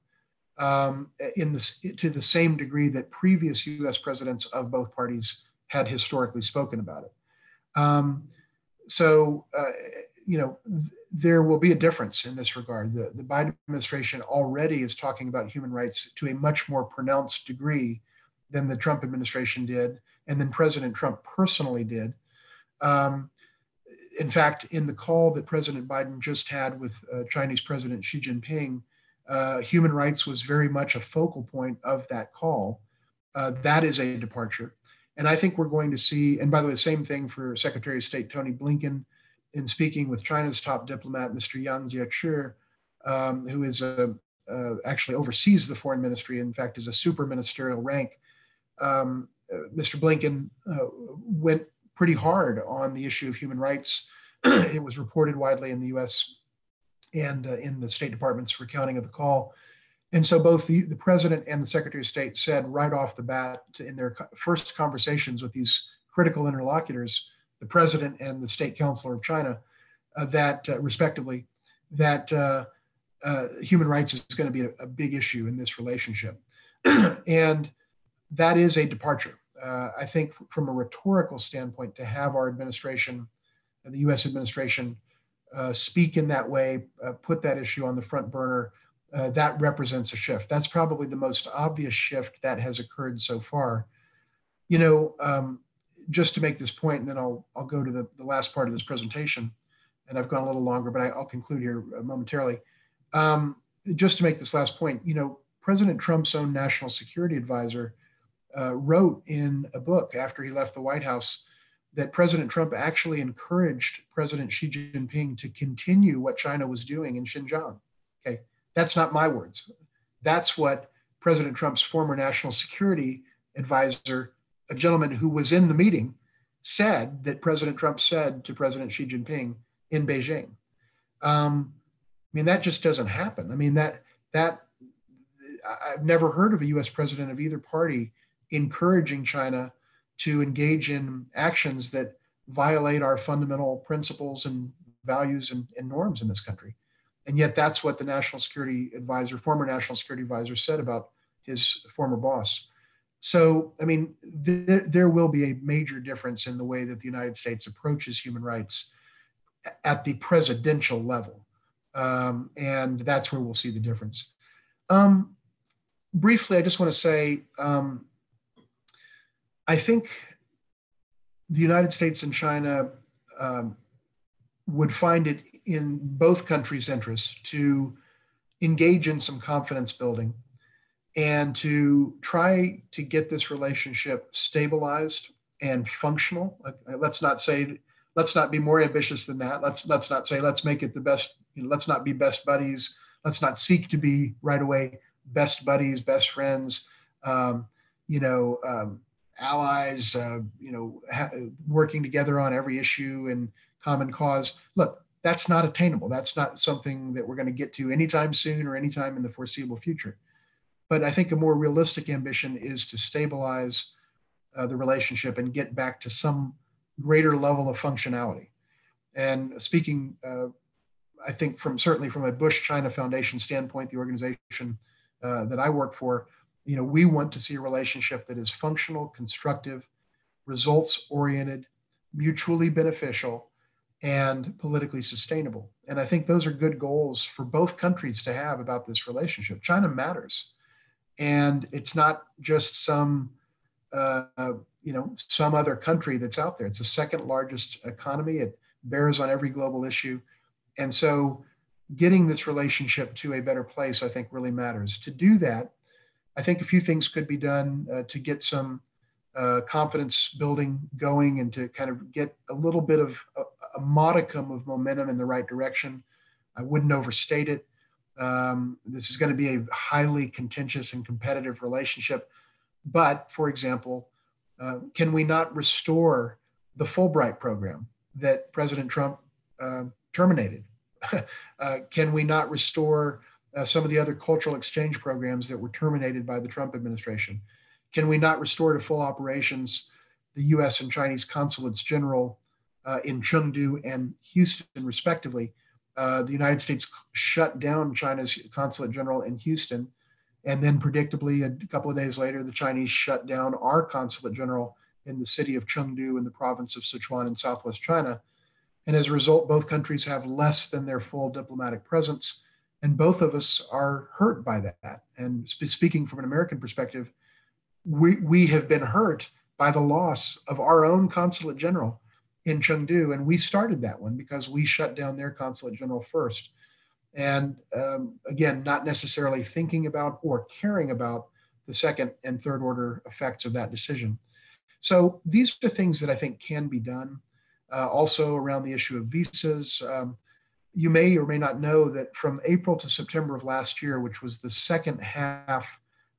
to the same degree that previous U.S. presidents of both parties had historically spoken about it. There will be a difference in this regard. The Biden administration already is talking about human rights to a much more pronounced degree than the Trump administration did, and then President Trump personally did. In fact, in the call that President Biden just had with Chinese President Xi Jinping, human rights was very much a focal point of that call. That is a departure. And I think we're going to see, and by the way, same thing for Secretary of State Tony Blinken in speaking with China's top diplomat, Mr. Yang Jiechi, who is a actually oversees the foreign ministry, in fact, is a super ministerial rank, Mr. Blinken went pretty hard on the issue of human rights. It was reported widely in the U.S. and in the State Department's recounting of the call. And so both the president and the Secretary of State said right off the bat in their first conversations with these critical interlocutors, the president and the state counselor of China, that respectively, that human rights is going to be a big issue in this relationship. And that is a departure. I think from a rhetorical standpoint, to have our administration, the US administration, speak in that way, put that issue on the front burner, that represents a shift. That's probably the most obvious shift that has occurred so far. You know, just to make this point, and then I'll go to the last part of this presentation, and I've gone a little longer, but I'll conclude here momentarily. Just to make this last point, you know, President Trump's own national security advisor wrote in a book after he left the White House that President Trump actually encouraged President Xi Jinping to continue what China was doing in Xinjiang. Okay, that's not my words. That's what President Trump's former national security advisor, a gentleman who was in the meeting, said that President Trump said to President Xi Jinping in Beijing. I mean, that just doesn't happen. I mean, I've never heard of a US president of either party encouraging China to engage in actions that violate our fundamental principles and values and norms in this country. And yet that's what the national security advisor, former national security advisor, said about his former boss. So, I mean, there will be a major difference in the way that the United States approaches human rights at the presidential level. And that's where we'll see the difference. Briefly, I just want to say, I think the United States and China would find it in both countries' interests to engage in some confidence building and to try to get this relationship stabilized and functional. Let's not be more ambitious than that. Let's not say, let's make it the best, let's not be best buddies. Let's not seek to be right away best buddies, best friends, allies, working together on every issue and common cause. Look, that's not attainable. That's not something that we're going to get to anytime soon or anytime in the foreseeable future. But I think a more realistic ambition is to stabilize the relationship and get back to some greater level of functionality. And speaking, I think certainly from a Bush-China Foundation standpoint, the organization that I work for, we want to see a relationship that is functional, constructive, results-oriented, mutually beneficial, and politically sustainable. And I think those are good goals for both countries to have about this relationship. China matters. And it's not just some other country that's out there. It's the second largest economy. It bears on every global issue. And so getting this relationship to a better place, I think, really matters. To do that, I think a few things could be done to get some confidence building going and to kind of get a little bit of a modicum of momentum in the right direction. I wouldn't overstate it. This is going to be a highly contentious and competitive relationship. But, for example, can we not restore the Fulbright program that President Trump terminated? Can we not restore some of the other cultural exchange programs that were terminated by the Trump administration? Can we not restore to full operations the U.S. and Chinese consulates general in Chengdu and Houston, respectively? The United States shut down China's consulate general in Houston, and then predictably, a couple of days later, the Chinese shut down our consulate general in the city of Chengdu in the province of Sichuan in southwest China. And as a result, both countries have less than their full diplomatic presence, and both of us are hurt by that. And speaking from an American perspective, we have been hurt by the loss of our own consulate general in Chengdu, and we started that one because we shut down their consulate general first. And again, not necessarily thinking about or caring about the second and third order effects of that decision. So these are things that I think can be done. Also around the issue of visas, You may or may not know that from April to September of last year, which was the second half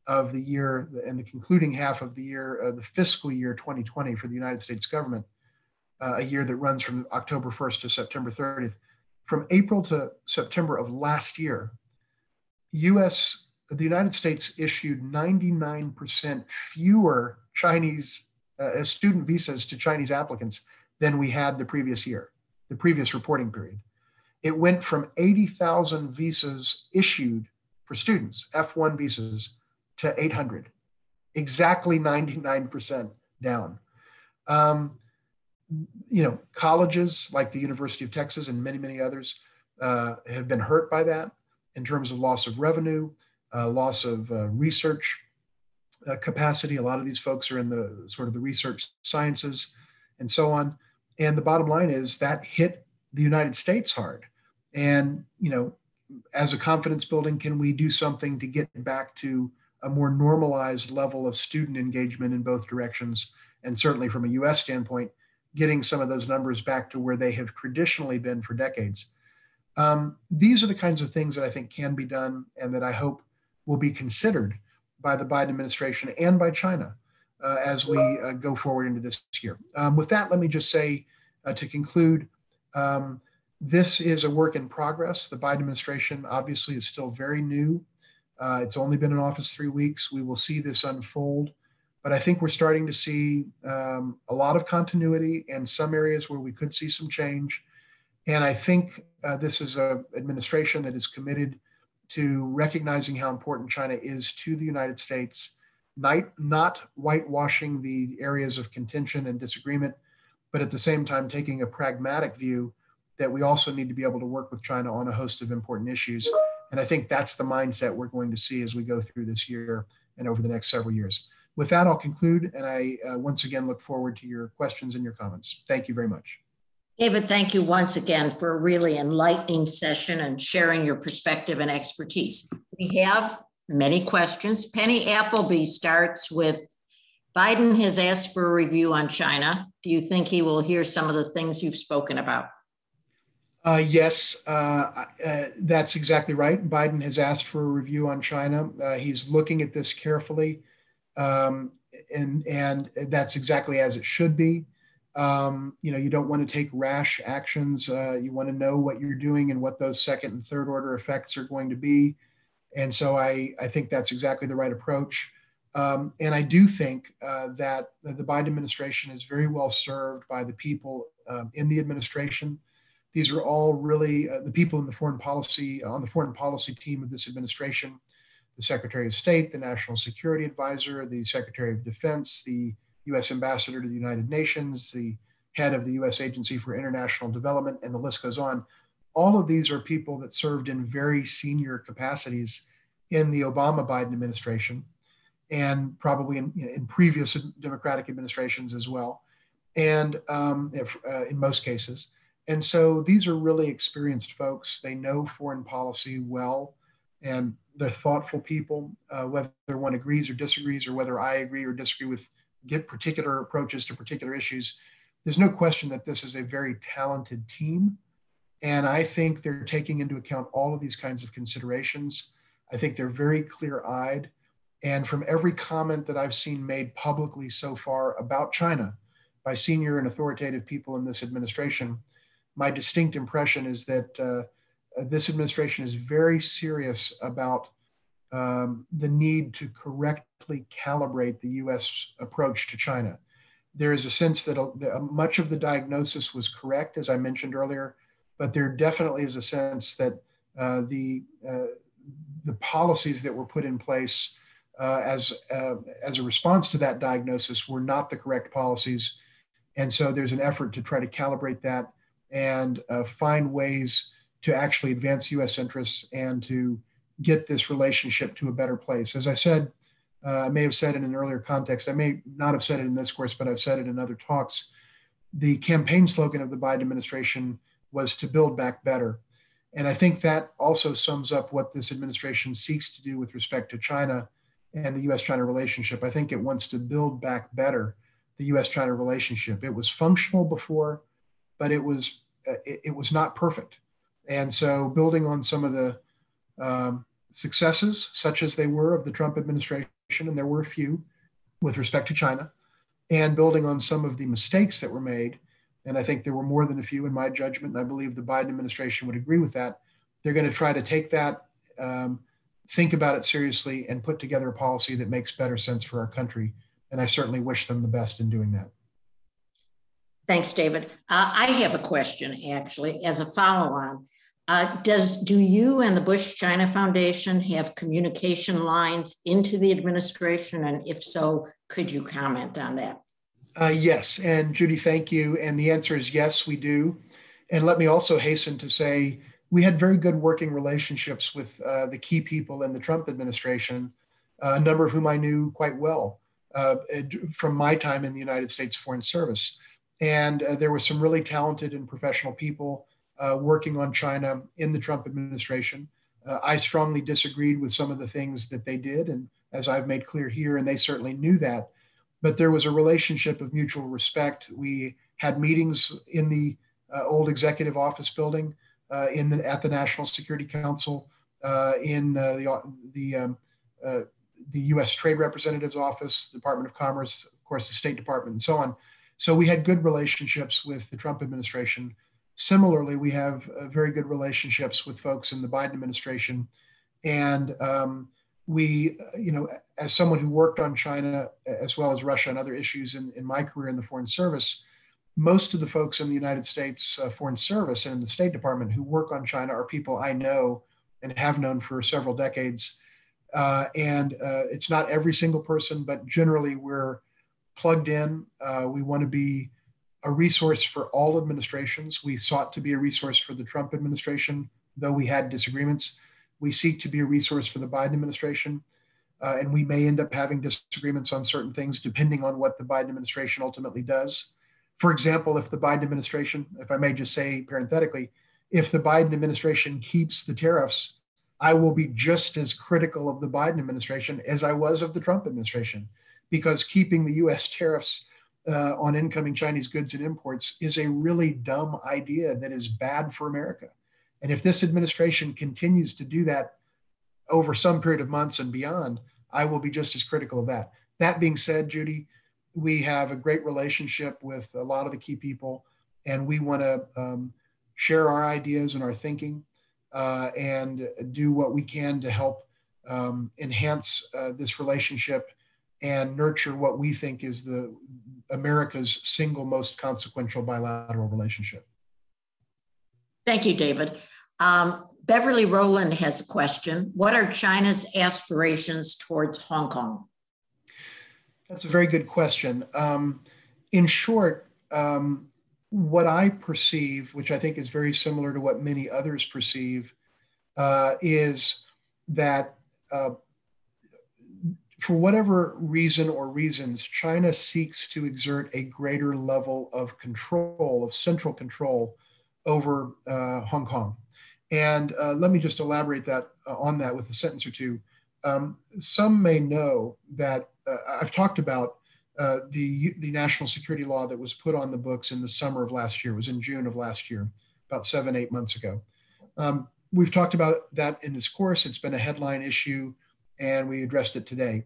of the year and the concluding half of the year, the fiscal year 2020 for the United States government, a year that runs from October 1st to September 30th. From April to September of last year, the United States issued 99% fewer Chinese student visas to Chinese applicants than we had the previous year, the previous reporting period. It went from 80,000 visas issued for students, F1 visas, to 800, exactly 99% down. Colleges like the University of Texas and many, many others have been hurt by that in terms of loss of revenue, loss of research capacity. A lot of these folks are in the sort of the research sciences and so on. And the bottom line is that hit the United States hard. And, as a confidence building, can we do something to get back to a more normalized level of student engagement in both directions? And certainly from a US standpoint, getting some of those numbers back to where they have traditionally been for decades. These are the kinds of things that I think can be done and that I hope will be considered by the Biden administration and by China as we go forward into this year. With that, let me just say to conclude, this is a work in progress. The Biden administration obviously is still very new. It's only been in office 3 weeks. We will see this unfold. But I think we're starting to see a lot of continuity and some areas where we could see some change. And I think this is an administration that is committed to recognizing how important China is to the United States, not whitewashing the areas of contention and disagreement, but at the same time taking a pragmatic view that we also need to be able to work with China on a host of important issues. And I think that's the mindset we're going to see as we go through this year and over the next several years. With that, I'll conclude, and I once again look forward to your questions and your comments. Thank you very much. David, thank you once again for a really enlightening session and sharing your perspective and expertise. We have many questions. Penny Appleby starts with, Biden has asked for a review on China. Do you think he will hear some of the things you've spoken about? Yes, that's exactly right. Biden has asked for a review on China. He's looking at this carefully, and that's exactly as it should be. You don't want to take rash actions. You want to know what you're doing and what those second and third order effects are going to be. And so I think that's exactly the right approach. And I do think that the Biden administration is very well served by the people in the administration. These are all really the people in the foreign policy, on the foreign policy team of this administration, the Secretary of State, the National Security Advisor, the Secretary of Defense, the U.S. Ambassador to the United Nations, the head of the U.S. Agency for International Development, and the list goes on. All of these are people that served in very senior capacities in the Obama-Biden administration and probably in previous Democratic administrations as well, and in most cases. And so these are really experienced folks. They know foreign policy well, and they're thoughtful people, whether one agrees or disagrees, or whether I agree or disagree with particular approaches to particular issues. There's no question that this is a very talented team. And I think they're taking into account all of these kinds of considerations. I think they're very clear-eyed. And from every comment that I've seen made publicly so far about China by senior and authoritative people in this administration, my distinct impression is that this administration is very serious about the need to correctly calibrate the U.S. approach to China. There is a sense that much of the diagnosis was correct, as I mentioned earlier, but there definitely is a sense that the policies that were put in place as a response to that diagnosis were not the correct policies. And so there's an effort to try to calibrate that and find ways to actually advance U.S. interests and to get this relationship to a better place. As I said, I may have said in an earlier context, I may not have said it in this course, but I've said it in other talks. The campaign slogan of the Biden administration was to build back better. And I think that also sums up what this administration seeks to do with respect to China and the U.S.-China relationship. I think it wants to build back better the U.S.-China relationship. It was functional before, but it was not perfect. And so building on some of the successes, such as they were of the Trump administration, and there were a few with respect to China, and building on some of the mistakes that were made, and I think there were more than a few in my judgment, and I believe the Biden administration would agree with that. They're going to try to take that, think about it seriously, and put together a policy that makes better sense for our country. And I certainly wish them the best in doing that. Thanks, David. I have a question, actually, as a follow-on. Do you and the Bush China Foundation have communication lines into the administration? And if so, could you comment on that? Yes. And Judy, thank you. And the answer is yes, we do. And let me also hasten to say, we had very good working relationships with the key people in the Trump administration, a number of whom I knew quite well from my time in the United States Foreign Service. And there were some really talented and professional people working on China in the Trump administration. I strongly disagreed with some of the things that they did, and as I've made clear here, and they certainly knew that. But there was a relationship of mutual respect. We had meetings in the old executive office building at the National Security Council, in the U.S. Trade Representative's office, Department of Commerce, of course, the State Department, and so on. So we had good relationships with the Trump administration. Similarly, we have very good relationships with folks in the Biden administration. And we, as someone who worked on China as well as Russia and other issues in my career in the Foreign Service, most of the folks in the United States Foreign Service and in the State Department who work on China are people I know and have known for several decades. And it's not every single person, but generally we're plugged in. We want to be a resource for all administrations. We sought to be a resource for the Trump administration, though we had disagreements. We seek to be a resource for the Biden administration. And we may end up having disagreements on certain things depending on what the Biden administration ultimately does. For example, if the Biden administration, if I may just say parenthetically, if the Biden administration keeps the tariffs, I will be just as critical of the Biden administration as I was of the Trump administration, because keeping the U.S. tariffs on incoming Chinese goods and imports is a really dumb idea that is bad for America. And if this administration continues to do that over some period of months and beyond, I will be just as critical of that. That being said, Judy, we have a great relationship with a lot of the key people, and we want to share our ideas and our thinking and do what we can to help enhance this relationship and nurture what we think is America's single most consequential bilateral relationship. Thank you, David. Beverly Rowland has a question. What are China's aspirations towards Hong Kong? That's a very good question. In short, what I perceive, which I think is very similar to what many others perceive, is that for whatever reason or reasons, China seeks to exert a greater level of control, of central control over Hong Kong. And let me just elaborate on that with a sentence or two. Some may know that I've talked about the national security law that was put on the books in the summer of last year. It was in June of last year, about 7-8 months ago. We've talked about that in this course. It's been a headline issue, and we addressed it today.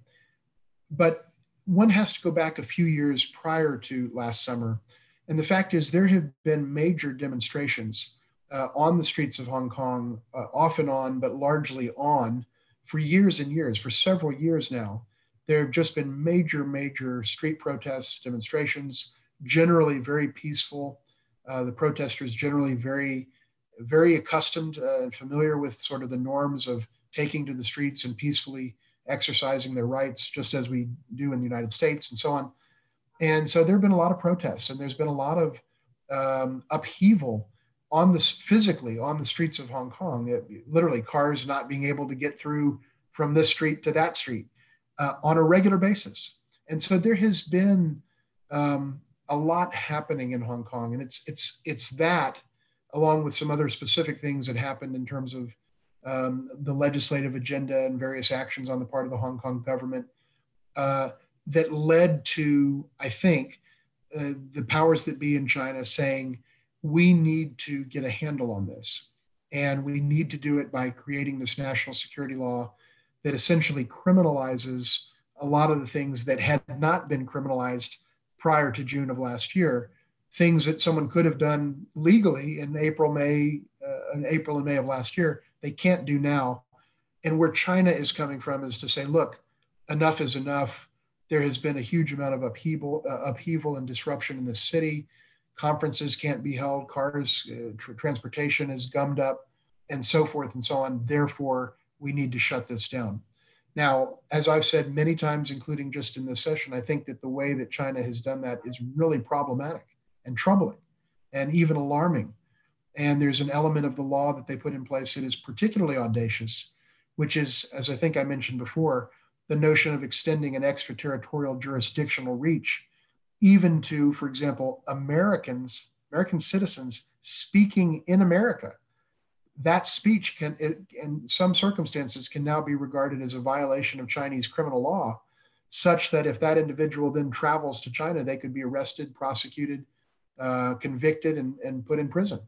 But one has to go back a few years prior to last summer. And the fact is, there have been major demonstrations on the streets of Hong Kong, off and on, but largely on, for years and years, for several years now. There have just been major street protests, demonstrations, generally very peaceful. The protesters generally very accustomed and familiar with sort of the norms of taking to the streets and peacefully exercising their rights, just as we do in the United States and so on. And so there have been a lot of protests, and there's been a lot of upheaval physically on the streets of Hong Kong. Literally cars not being able to get through from this street to that street on a regular basis. And so there has been a lot happening in Hong Kong, and it's that, along with some other specific things that happened in terms of the legislative agenda and various actions on the part of the Hong Kong government that led to, I think, the powers that be in China saying, we need to get a handle on this. And we need to do it by creating this national security law that essentially criminalizes a lot of the things that had not been criminalized prior to June of last year, things that someone could have done legally in April and May of last year, they can't do now. And where China is coming from is to say, look, enough is enough. There has been a huge amount of upheaval and disruption in the city. Conferences can't be held, transportation is gummed up, and so forth and so on. Therefore, we need to shut this down. Now, as I've said many times, including just in this session, I think that the way that China has done that is really problematic and troubling and even alarming. And there's an element of the law that they put in place that is particularly audacious, which is, as I think I mentioned before, the notion of extending an extraterritorial jurisdictional reach, even to, for example, American citizens speaking in America. That speech can, in some circumstances, can now be regarded as a violation of Chinese criminal law, such that if that individual then travels to China, they could be arrested, prosecuted, convicted, and put in prison.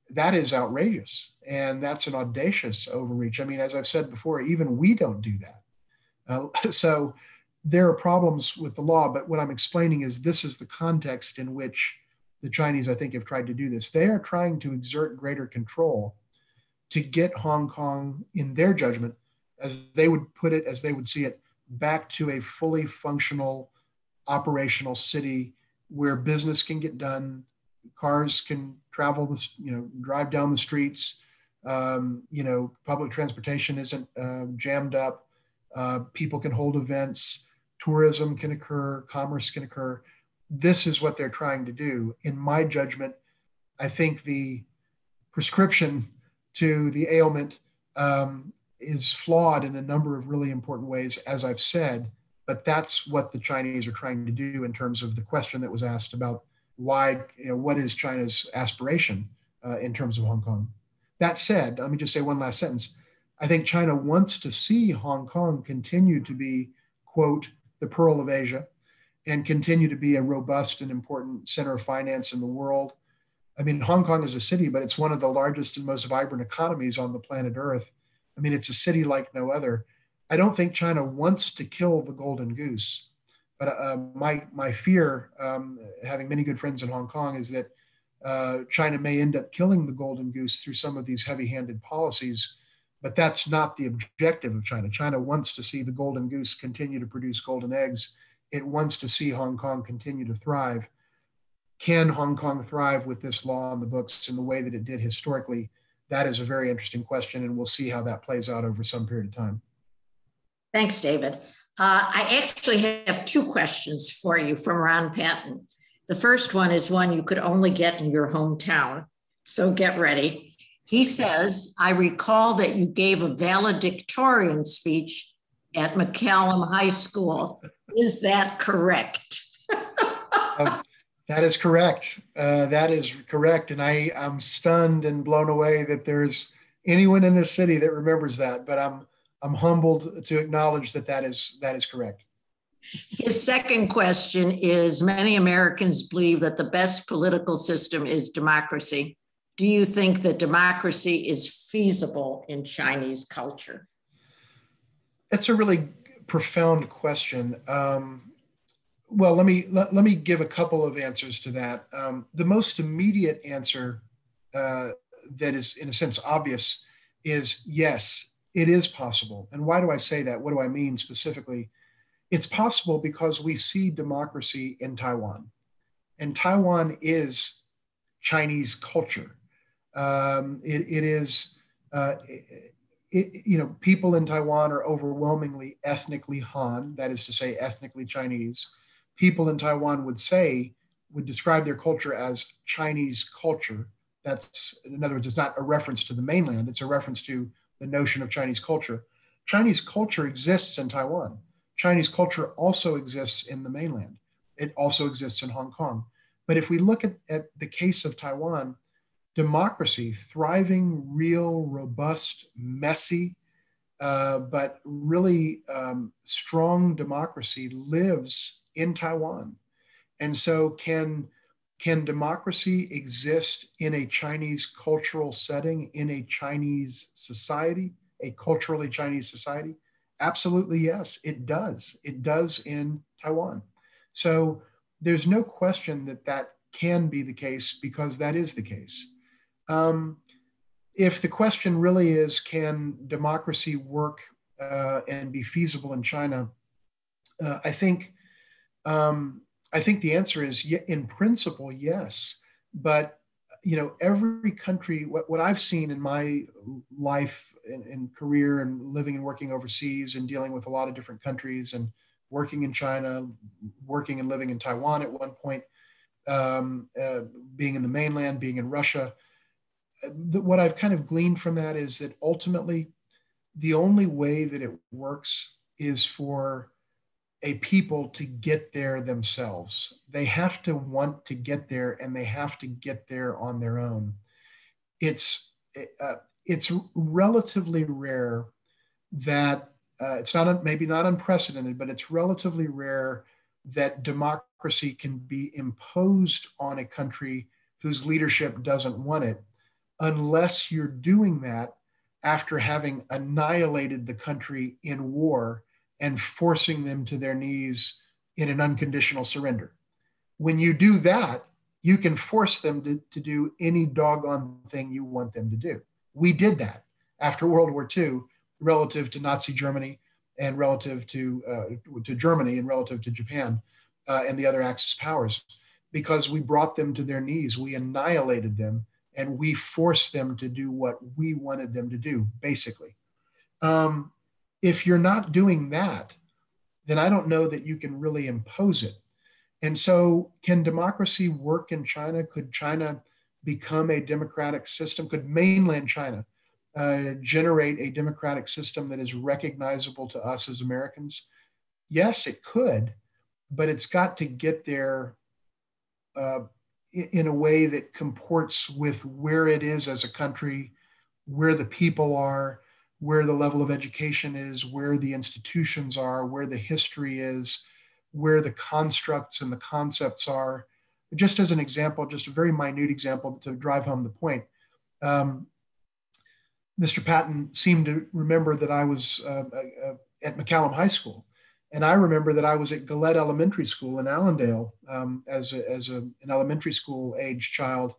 That is outrageous. And that's an audacious overreach. I mean, as I've said before, even we don't do that. So there are problems with the law, but what I'm explaining is this is the context in which the Chinese, I think, have tried to do this. They are trying to exert greater control to get Hong Kong, in their judgment, as they would put it, as they would see it, back to a fully functional, operational city where business can get done, cars can travel, drive down the streets, public transportation isn't jammed up, people can hold events, tourism can occur, commerce can occur. This is what they're trying to do. In my judgment, I think the prescription to the ailment is flawed in a number of really important ways, as I've said, but that's what the Chinese are trying to do in terms of the question that was asked about why, what is China's aspiration in terms of Hong Kong. That said, let me just say one last sentence. I think China wants to see Hong Kong continue to be, quote, the pearl of Asia and continue to be a robust and important center of finance in the world. I mean, Hong Kong is a city, but it's one of the largest and most vibrant economies on the planet Earth. I mean, it's a city like no other. I don't think China wants to kill the golden goose, but my fear, having many good friends in Hong Kong, is that China may end up killing the golden goose through some of these heavy-handed policies, but that's not the objective of China. China wants to see the golden goose continue to produce golden eggs. It wants to see Hong Kong continue to thrive. Can Hong Kong thrive with this law on the books in the way that it did historically? That is a very interesting question, and we'll see how that plays out over some period of time. Thanks, David. I actually have two questions for you from Ron Patton. The first one is one you could only get in your hometown, so get ready. He says, I recall that you gave a valedictorian speech at McCallum High School. Is that correct? That is correct. That is correct. And I'm stunned and blown away that there's anyone in this city that remembers that, but I'm humbled to acknowledge that is correct. His second question is, many Americans believe that the best political system is democracy. Do you think that democracy is feasible in Chinese culture? That's a really profound question. Well, let me give a couple of answers to that. The most immediate answer that is, in a sense, obvious is yes, it is possible. And why do I say that? What do I mean specifically? It's possible because we see democracy in Taiwan, and Taiwan is Chinese culture. People in Taiwan are overwhelmingly ethnically Han, that is to say, ethnically Chinese. People in Taiwan would describe their culture as Chinese culture. That's, in other words, it's not a reference to the mainland, it's a reference to the notion of Chinese culture. Chinese culture exists in Taiwan. Chinese culture also exists in the mainland. It also exists in Hong Kong. But if we look at the case of Taiwan, democracy, thriving, real, robust, messy, but really strong democracy lives in Taiwan. And so can Can democracy exist in a Chinese cultural setting, in a Chinese society, a culturally Chinese society? Absolutely, yes, it does. It does in Taiwan. So there's no question that that can be the case because that is the case. If the question really is, can democracy work and be feasible in China? I think I think the answer is in principle, yes. But every country, what I've seen in my life and career and living and working overseas and dealing with a lot of different countries and working in China, working and living in Taiwan at one point, being in the mainland, being in Russia, what I've kind of gleaned from that is that ultimately the only way that it works is for a people to get there themselves. They have to want to get there, and they have to get there on their own. It's it's relatively rare that it's not maybe not unprecedented, but it's relatively rare that democracy can be imposed on a country whose leadership doesn't want it, unless you're doing that after having annihilated the country in war and forcing them to their knees in an unconditional surrender. When you do that, you can force them to do any doggone thing you want them to do. We did that after World War II relative to Nazi Germany and relative to Germany and relative to Japan and the other Axis powers, because we brought them to their knees. We annihilated them and we forced them to do what we wanted them to do, basically. If you're not doing that, then I don't know that you can really impose it. And so, can democracy work in China? Could China become a democratic system? Could mainland China generate a democratic system that is recognizable to us as Americans? Yes, it could, but it's got to get there in a way that comports with where it is as a country, where the people are, where the level of education is, where the institutions are, where the history is, where the constructs and the concepts are. Just as an example, just a very minute example to drive home the point. Mr. Patton seemed to remember that I was at McCallum High School. And I remember that I was at Gillette Elementary School in Allendale as an elementary school age child.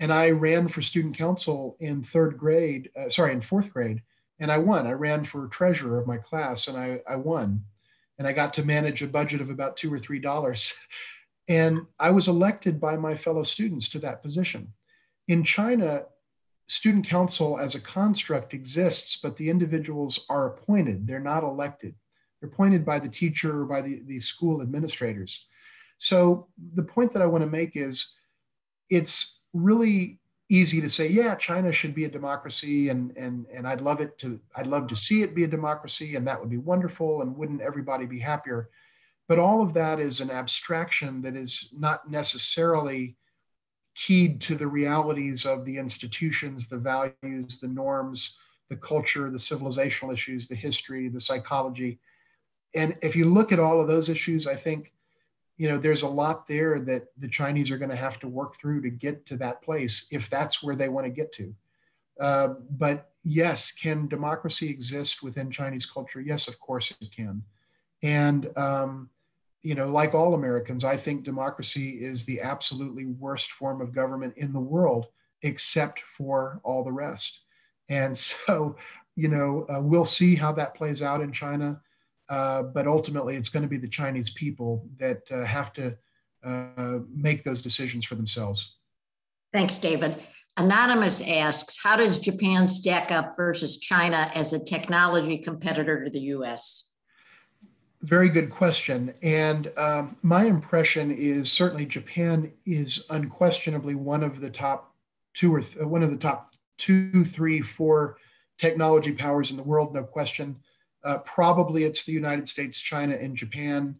And I ran for student council in fourth grade, and I won. I ran for treasurer of my class, and I won. And I got to manage a budget of about $2 or $3. And I was elected by my fellow students to that position. In China, student council as a construct exists, but the individuals are appointed. They're not elected. They're appointed by the teacher or by the school administrators. So the point that I want to make is it's really easy to say, yeah, China should be a democracy, and I'd love to see it be a democracy, and that would be wonderful, and wouldn't everybody be happier? But all of that is an abstraction that is not necessarily keyed to the realities of the institutions, the values, the norms, the culture, the civilizational issues, the history, the psychology. And if you look at all of those issues, I think, there's a lot there that the Chinese are going to have to work through to get to that place, if that's where they want to get to. But yes, can democracy exist within Chinese culture? Yes, of course it can. And, like all Americans, I think democracy is the absolutely worst form of government in the world, except for all the rest. And so, we'll see how that plays out in China. But ultimately, it's going to be the Chinese people that have to make those decisions for themselves. Thanks, David. Anonymous asks, how does Japan stack up versus China as a technology competitor to the U.S.? Very good question. And my impression is certainly Japan is unquestionably one of the top two, 3, 4 technology powers in the world, no question. Probably it's the United States, China, and Japan.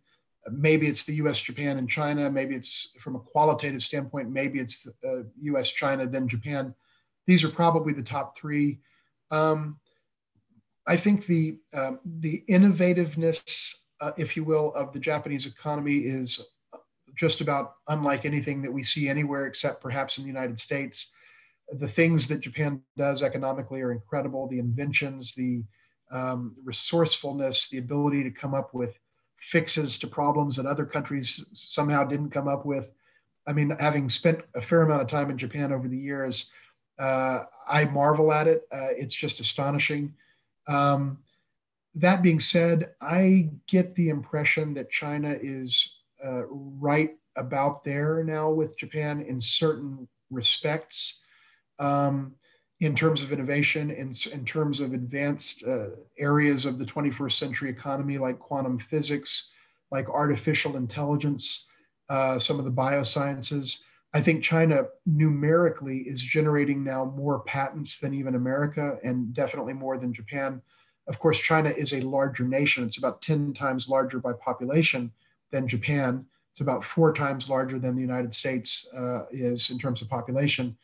Maybe it's the U.S., Japan, and China. Maybe it's, from a qualitative standpoint, maybe it's U.S., China, then Japan. These are probably the top 3. I think the innovativeness, if you will, of the Japanese economy is just about unlike anything that we see anywhere except perhaps in the United States. The things that Japan does economically are incredible. The inventions, the resourcefulness, the ability to come up with fixes to problems that other countries somehow didn't come up with. I mean, having spent a fair amount of time in Japan over the years, I marvel at it. It's just astonishing. That being said, I get the impression that China is right about there now with Japan in certain respects, in terms of innovation, in terms of advanced areas of the 21st century economy, like quantum physics, like artificial intelligence, some of the biosciences. I think China numerically is generating now more patents than even America, and definitely more than Japan. Of course, China is a larger nation. It's about 10 times larger by population than Japan. It's about 4 times larger than the United States is in terms of population.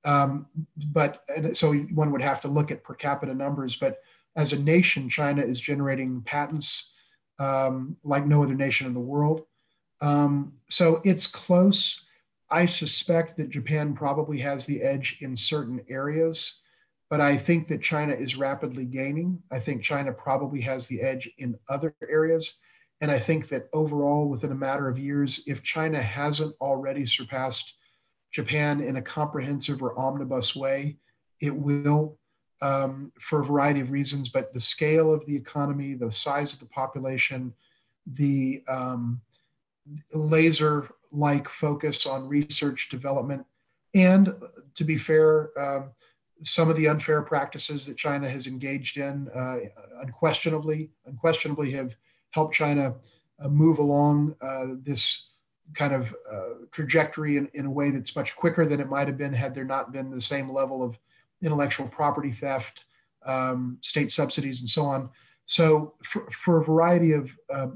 So one would have to look at per capita numbers, but as a nation, China is generating patents like no other nation in the world. So it's close. I suspect that Japan probably has the edge in certain areas, but I think that China is rapidly gaining. I think China probably has the edge in other areas. And I think that overall, within a matter of years, if China hasn't already surpassed Japan in a comprehensive or omnibus way, it will, for a variety of reasons. But the scale of the economy, the size of the population, the laser-like focus on research development, and to be fair, some of the unfair practices that China has engaged in unquestionably have helped China move along this kind of trajectory in a way that's much quicker than it might have been had there not been the same level of intellectual property theft, state subsidies, and so on. So for a variety of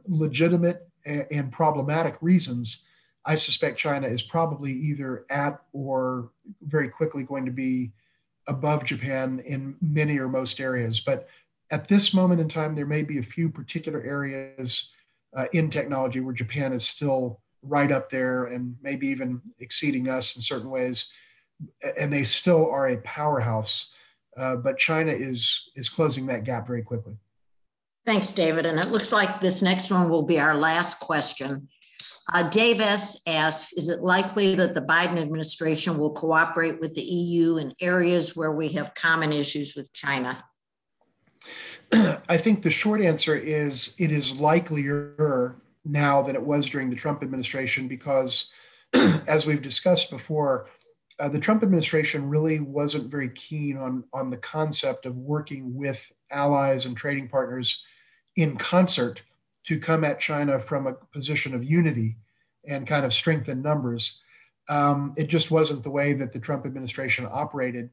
legitimate and problematic reasons, I suspect China is probably either at or very quickly going to be above Japan in many or most areas. But at this moment in time, there may be a few particular areas in technology where Japan is still right up there and maybe even exceeding us in certain ways. And they still are a powerhouse, but China is closing that gap very quickly. Thanks, David. And it looks like this next one will be our last question. Dave S. asks, is it likely that the Biden administration will cooperate with the EU in areas where we have common issues with China? I think the short answer is it is likelier now than it was during the Trump administration because, as we've discussed before, the Trump administration really wasn't very keen on the concept of working with allies and trading partners in concert to come at China from a position of unity and kind of strength in numbers. It just wasn't the way that the Trump administration operated.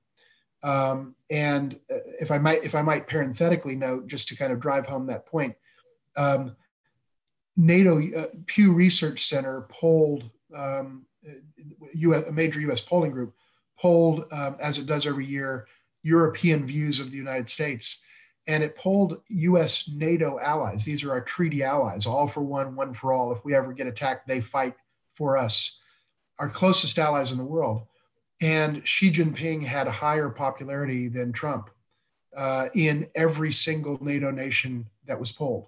And if I might parenthetically note, just to kind of drive home that point, NATO Pew Research Center polled, a major U.S. polling group polled, as it does every year, European views of the United States. And it polled U.S. NATO allies. These are our treaty allies, all for one, one for all. If we ever get attacked, they fight for us, our closest allies in the world. And Xi Jinping had a higher popularity than Trump in every single NATO nation that was polled,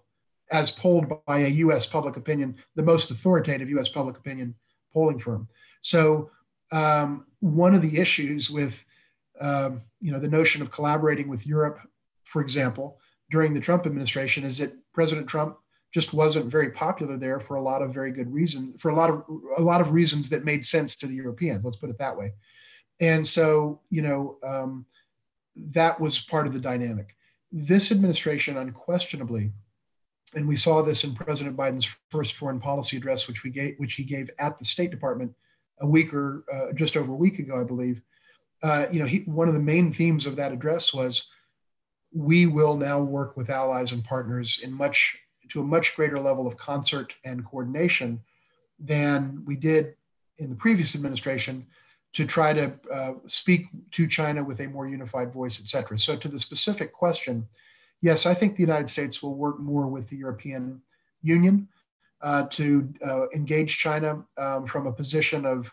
as polled by a U.S. public opinion, the most authoritative U.S. public opinion polling firm. So one of the issues with the notion of collaborating with Europe, for example, during the Trump administration, is that President Trump just wasn't very popular there for a lot of very good reasons, for a lot of reasons that made sense to the Europeans. Let's put it that way. And so, that was part of the dynamic. This administration, unquestionably, and we saw this in President Biden's first foreign policy address, which he gave at the State Department just over a week ago, I believe. One of the main themes of that address was, we will now work with allies and partners to a much greater level of concert and coordination than we did in the previous administration, to try to speak to China with a more unified voice, et cetera. So to the specific question, yes, I think the United States will work more with the European Union. to engage China from a position of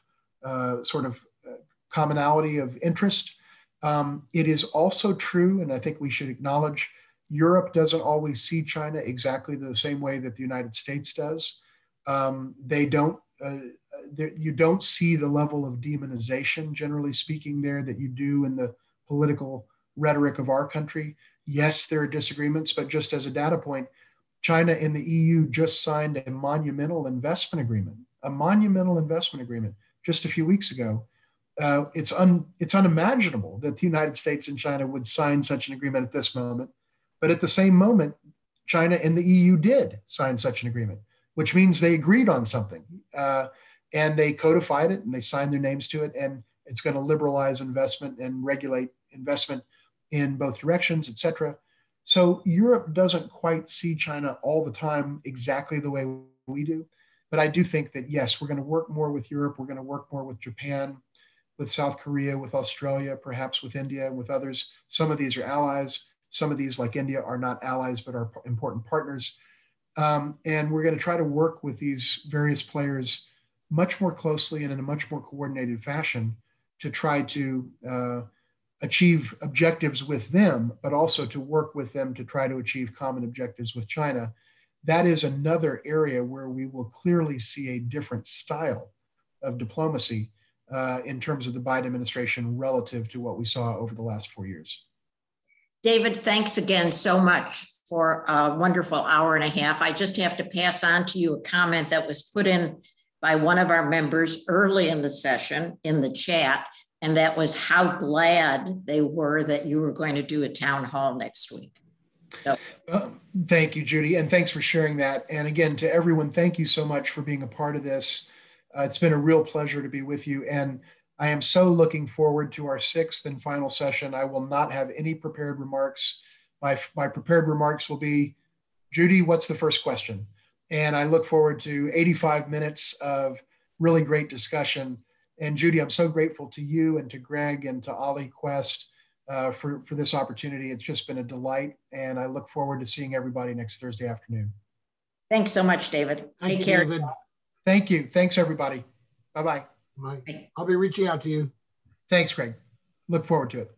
commonality of interest. It is also true, and I think we should acknowledge, Europe doesn't always see China exactly the same way that the United States does. You don't see the level of demonization, generally speaking, there that you do in the political rhetoric of our country. Yes, there are disagreements, but just as a data point, China and the EU just signed a monumental investment agreement just a few weeks ago. It's unimaginable that the United States and China would sign such an agreement at this moment. But at the same moment, China and the EU did sign such an agreement, which means they agreed on something. And they codified it and they signed their names to it. And it's going to liberalize investment and regulate investment in both directions, et cetera. So Europe doesn't quite see China all the time exactly the way we do. But I do think that, yes, we're going to work more with Europe. We're going to work more with Japan, with South Korea, with Australia, perhaps with India, and with others. Some of these are allies. Some of these, like India, are not allies, but are important partners. And we're going to try to work with these various players much more closely and in a much more coordinated fashion to try to achieve objectives with them, but also to work with them to try to achieve common objectives with China. That is another area where we will clearly see a different style of diplomacy in terms of the Biden administration relative to what we saw over the last 4 years. David, thanks again so much for a wonderful hour and a half. I just have to pass on to you a comment that was put in by one of our members early in the session in the chat, and that was how glad they were that you were going to do a town hall next week. So. Thank you, Judy, and thanks for sharing that. And again, to everyone, thank you so much for being a part of this. It's been a real pleasure to be with you, and I am so looking forward to our 6th and final session. I will not have any prepared remarks. My prepared remarks will be, Judy, what's the first question? And I look forward to 85 minutes of really great discussion. And Judy, I'm so grateful to you and to Greg and to OLLI Quest for this opportunity. It's just been a delight, and I look forward to seeing everybody next Thursday afternoon. Thanks so much, David. Take care. David. Thank you. Thanks, everybody. Bye-bye. I'll be reaching out to you. Thanks, Greg. Look forward to it.